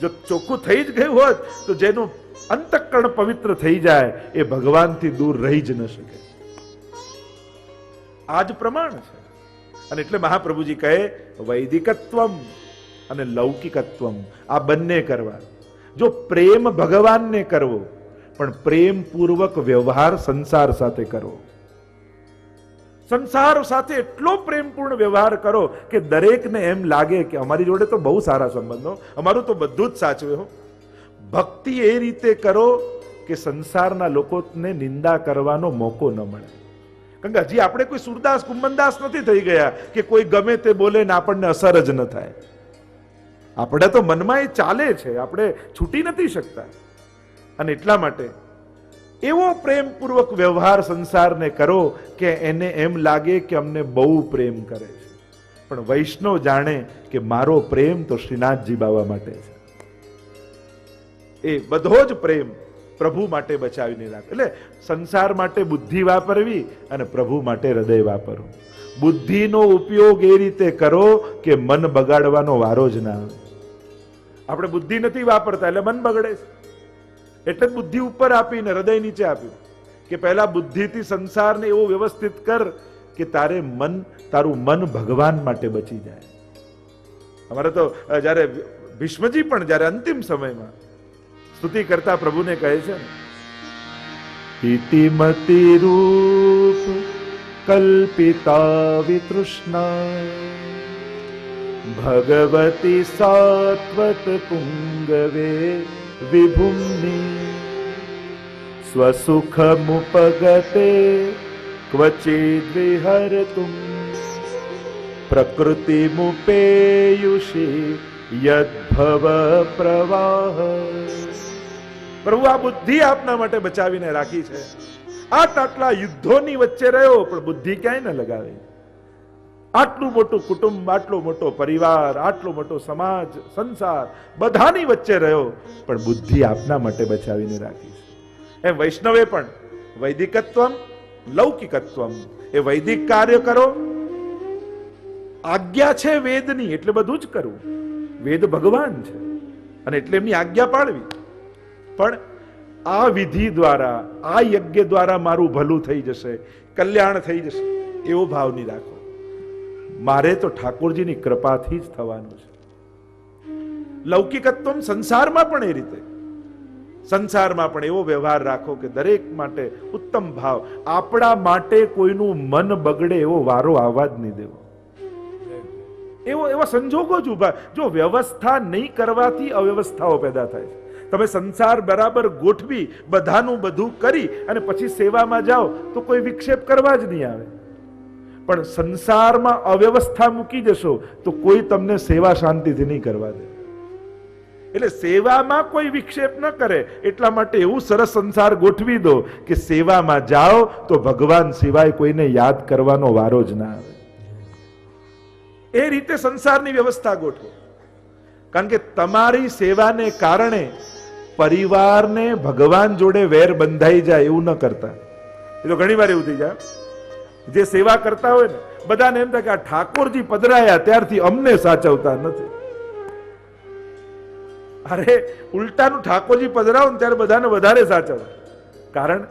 જો ચોખ્ખું થઈ જ ગયું હોત તો જેનું અંતઃકરણ પવિત્ર થઈ જાય એ ભગવાનથી દૂર રહી જ ન શકે. આ જ પ્રમાણ છે. અને એટલે મહાપ્રભુજી કહે વૈદિકત્વમ અને લૌકિકત્વમ આ બંને કરવા. જો પ્રેમ ભગવાનને કરવો પણ પ્રેમ પૂર્વક વ્યવહાર સંસાર સાથે કરવો. સંસાર સાથે એટલો પ્રેમપૂર્ણ વ્યવહાર કરો કે દરેકને એમ લાગે કે અમારી જોડે તો બહુ સારા સંબંધો, અમારું તો બધું જ સાચવે હો. ભક્તિ એ રીતે કરો કે સંસારના લોકોને નિંદા કરવાનો મોકો ન મળે. કારણ કે હજી આપણે કોઈ સુરદાસ કુંભનદાસ નથી થઈ ગયા કે કોઈ ગમે તે બોલે ને આપણને અસર જ ન થાય. આપણે તો મનમાં એ ચાલે છે, આપણે છૂટી નથી શકતા. અને એટલા માટે એવો પ્રેમપૂર્વક વ્યવહાર સંસારને કરો કે એને એમ લાગે કે અમને બહુ પ્રેમ કરે છે. પણ વૈષ્ણવ જાણે કે મારો પ્રેમ તો શ્રીનાથજી બાબા માટે છે. એ બધો જ પ્રેમ પ્રભુ માટે બચાવીને રાખો. એટલે સંસાર માટે બુદ્ધિ વાપરવી અને પ્રભુ માટે હૃદય વાપરવું. બુદ્ધિનો ઉપયોગ એ રીતે કરો કે મન બગાડવાનો વારો જ ના આવે. આપણે બુદ્ધિ નથી વાપરતા એટલે મન બગડે છે. એટલે જ બુદ્ધિ ઉપર આપીને હૃદય નીચે આપ્યું કે પહેલા બુદ્ધિથી સંસારને એવો વ્યવસ્થિત કર કે તારું મન ભગવાન માટે બચી જાય. અમારે તો જ્યારે ભીષ્મજી પણ જ્યારે અંતિમ સમયમાં સ્તુતિ કરતા પ્રભુને કહે છે ઇતિમતિ રૂપ કલ્પિતા વિતૃષ્ણા ભગવતી સાત્વત પુંગવે વિભુમ્નિ સ્વસુખમુપગતે ક્વચિદ વિહરતુમ પ્રકૃતિમુપેયુષી યદ્ભવ પ્રવાહ. પ્રભુ આ બુદ્ધિ આપના માટે બચાવીને રાખી છે. આટલા યુદ્ધોની વચ્ચે રહ્યો પણ બુદ્ધિ ક્યાંય ન લગાવે. આટલું મોટું કુટુંબ, આટલો મોટો પરિવાર, આટલો મોટો સમાજ, સંસાર બધાની વચ્ચે રહ્યો પણ બુદ્ધિ આપના માટે બચાવીને રાખી છે. એમ વૈષ્ણવે પણ વૈદિકત્વમ લૌકિકત્વમ, એ વૈદિક કાર્ય કરો. આજ્ઞા છે વેદની એટલે બધું જ કરવું. વેદ ભગવાન છે અને એટલે એમની આજ્ઞા પાળવી. પણ આ વિધિ દ્વારા, આ યજ્ઞ દ્વારા મારું ભલું થઈ જશે, કલ્યાણ થઈ જશે એવો ભાવ નહીં રાખો. મારે તો ઠાકોરજીની કૃપાથી જ થવાનું છે. લૌકિકત્વ સંસારમાં પણ એ રીતે, સંસારમાં પણ એવો વ્યવહાર રાખો કે દરેક માટે ઉત્તમ ભાવ. આપણા માટે કોઈનું મન બગડે એવો વારો આવવા જ નહીં દેવો. એવા સંજોગો જ ઉભા. જો વ્યવસ્થા નહીં કરવાથી અવ્યવસ્થાઓ પેદા થાય છે. તમે સંસાર બરાબર ગોઠવી, બધાનું બધું કરી અને પછી સેવામાં જાઓ તો કોઈ વિક્ષેપ કરવા જ નહીં આવે. પણ સંસારમાં અવ્યવસ્થા મૂકી જશો તો કોઈ તમને સેવા શાંતિથી નહીં કરવા દે. એટલે સેવામાં કોઈ વિક્ષેપ ન કરે એટલા માટે એવું સરસ સંસાર ગોઠવી દો કે સેવામાં જાઓ તો ભગવાન સિવાય કોઈને યાદ કરવાનો વારો જ ના આવે. એ રીતે સંસારની વ્યવસ્થા ગોઠવો. કારણ કે તમારી સેવાને કારણે પરિવારને ભગવાન જોડે વેર બંધાઈ જાય એવું ન કરતા. એ તો ઘણી વાર એવું થઈ જાય. જે સેવા કરતા હોય ને બધાને એમ થાય કે આ ઠાકોરજી પધરાયા ત્યારથી અમને સાચવતા નથી. અરે ઉલટાનું ઠાકોરજી પધરાવો ને ત્યારે બધાને વધારે સાચવે. કારણ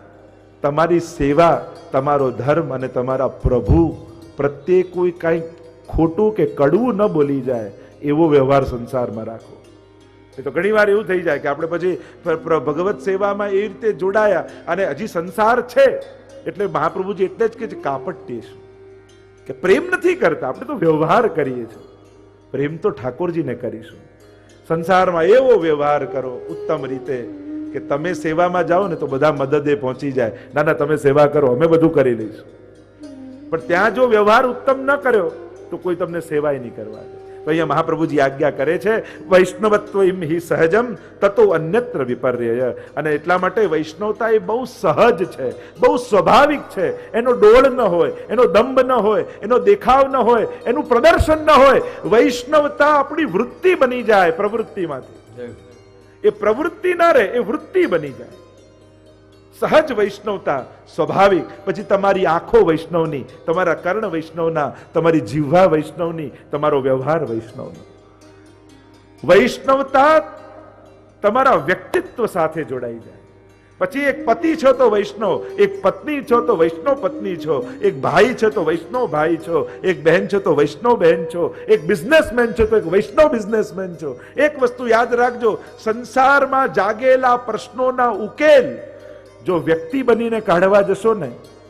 તમારી સેવા, તમારો ધર્મ અને તમારા પ્રભુ પ્રત્યે કોઈ કંઈ ખોટું કે કડવું ન બોલી જાય એવો વ્યવહાર સંસારમાં રાખો. એ તો ઘણી વાર એવું થઈ જાય કે આપણે પછી ભગવત સેવામાં એ રીતે જોડાયા અને હજી સંસાર છે એટલે મહાપ્રભુજી એટલે જ કે છે કાપટ્ય શું, કે પ્રેમ નથી કરતા, આપણે તો વ્યવહાર કરીએ છીએ. પ્રેમ તો ઠાકોરજીને કરીશું. સંસારમાં એવો વ્યવહાર કરો ઉત્તમ રીતે કે તમે સેવામાં જાઓ ને તો બધા મદદે પહોંચી જાય. ના ના, તમે સેવા કરો, અમે બધું કરી લઈશું. પણ ત્યાં જો વ્યવહાર ઉત્તમ ન કર્યો તો કોઈ તમને સેવાય નહીં કરવા દે. તો અહીંયા મહાપ્રભુજી આજ્ઞા કરે છે વૈષ્ણવત્વ હિ સહજમ તતો અન્યત્ર વિપર્યય. અને એટલા માટે વૈષ્ણવતા એ બહુ સહજ છે, બહુ સ્વાભાવિક છે. એનો ડોળ ન હોય, એનો દંભ ન હોય, એનો દેખાવ ન હોય, એનું પ્રદર્શન ન હોય. વૈષ્ણવતા આપણી વૃત્તિ બની જાય. પ્રવૃત્તિમાંથી એ પ્રવૃત્તિ ના રહે, એ વૃત્તિ બની જાય. સહજ વૈષ્ણવતા સ્વાભાવિક. પછી તમારી આંખો વૈષ્ણવની, તમારા કર્ણ વૈષ્ણવના, તમારી જીહ્વા વૈષ્ણવની, તમારો વ્યવહાર વૈષ્ણવનો. વૈષ્ણવતા તમારા વ્યક્તિત્વ સાથે જોડાઈ જાય. પછી એક પતિ છો તો વૈષ્ણવ, એક પત્ની છો તો વૈષ્ણવ પત્ની છો, એક ભાઈ છો તો વૈષ્ણવ ભાઈ છો, એક બહેન છો તો વૈષ્ણવ બહેન છો, એક બિઝનેસમેન છો તો એક વૈષ્ણવ બિઝનેસમેન છો. એક વસ્તુ યાદ રાખજો, સંસારમાં જાગેલા પ્રશ્નોના ઉકેલ જો વ્યક્તિ બનીને કાઢવા જશો ને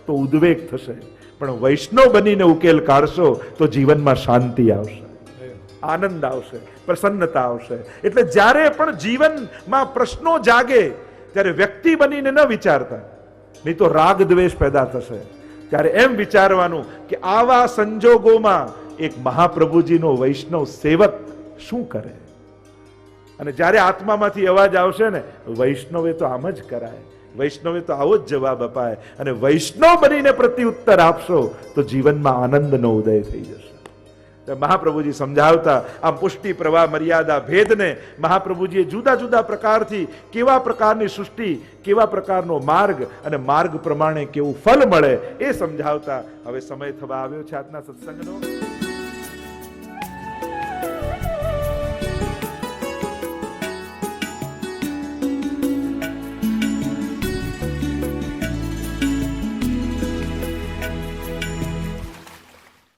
તો ઉદ્વેગ થશે, પણ વૈષ્ણવ બનીને ઉકેલ કાઢશો તો જીવનમાં શાંતિ આવશે, આનંદ આવશે, પ્રસન્નતા આવશે. એટલે જ્યારે પણ જીવનમાં પ્રશ્નો જાગે ત્યારે વ્યક્તિ બનીને ન વિચારતા, નહીં તો રાગ દ્વેષ પેદા થશે. ત્યારે એમ વિચારવાનું કે આવા સંજોગોમાં એક મહાપ્રભુજીનો વૈષ્ણવ સેવક શું કરે. અને જ્યારે આત્મામાંથી અવાજ આવશે ને વૈષ્ણવે તો આમ જ કરાય, વૈષ્ણવે તો આવો જ જવાબ અપાય, અને વૈષ્ણવ બનીને પ્રત્યુત્તર આપશો તો જીવનમાં આનંદનો ઉદય થઈ જશે. મહાપ્રભુજી સમજાવતા આમ પુષ્ટિ પ્રવાહ મર્યાદા ભેદને મહાપ્રભુજીએ જુદા જુદા પ્રકારથી કેવા પ્રકારની સૃષ્ટિ, કેવા પ્રકારનો માર્ગ અને માર્ગ પ્રમાણે કેવું ફલ મળે એ સમજાવતા હવે સમય થવા આવ્યો છે આજના સત્સંગનો.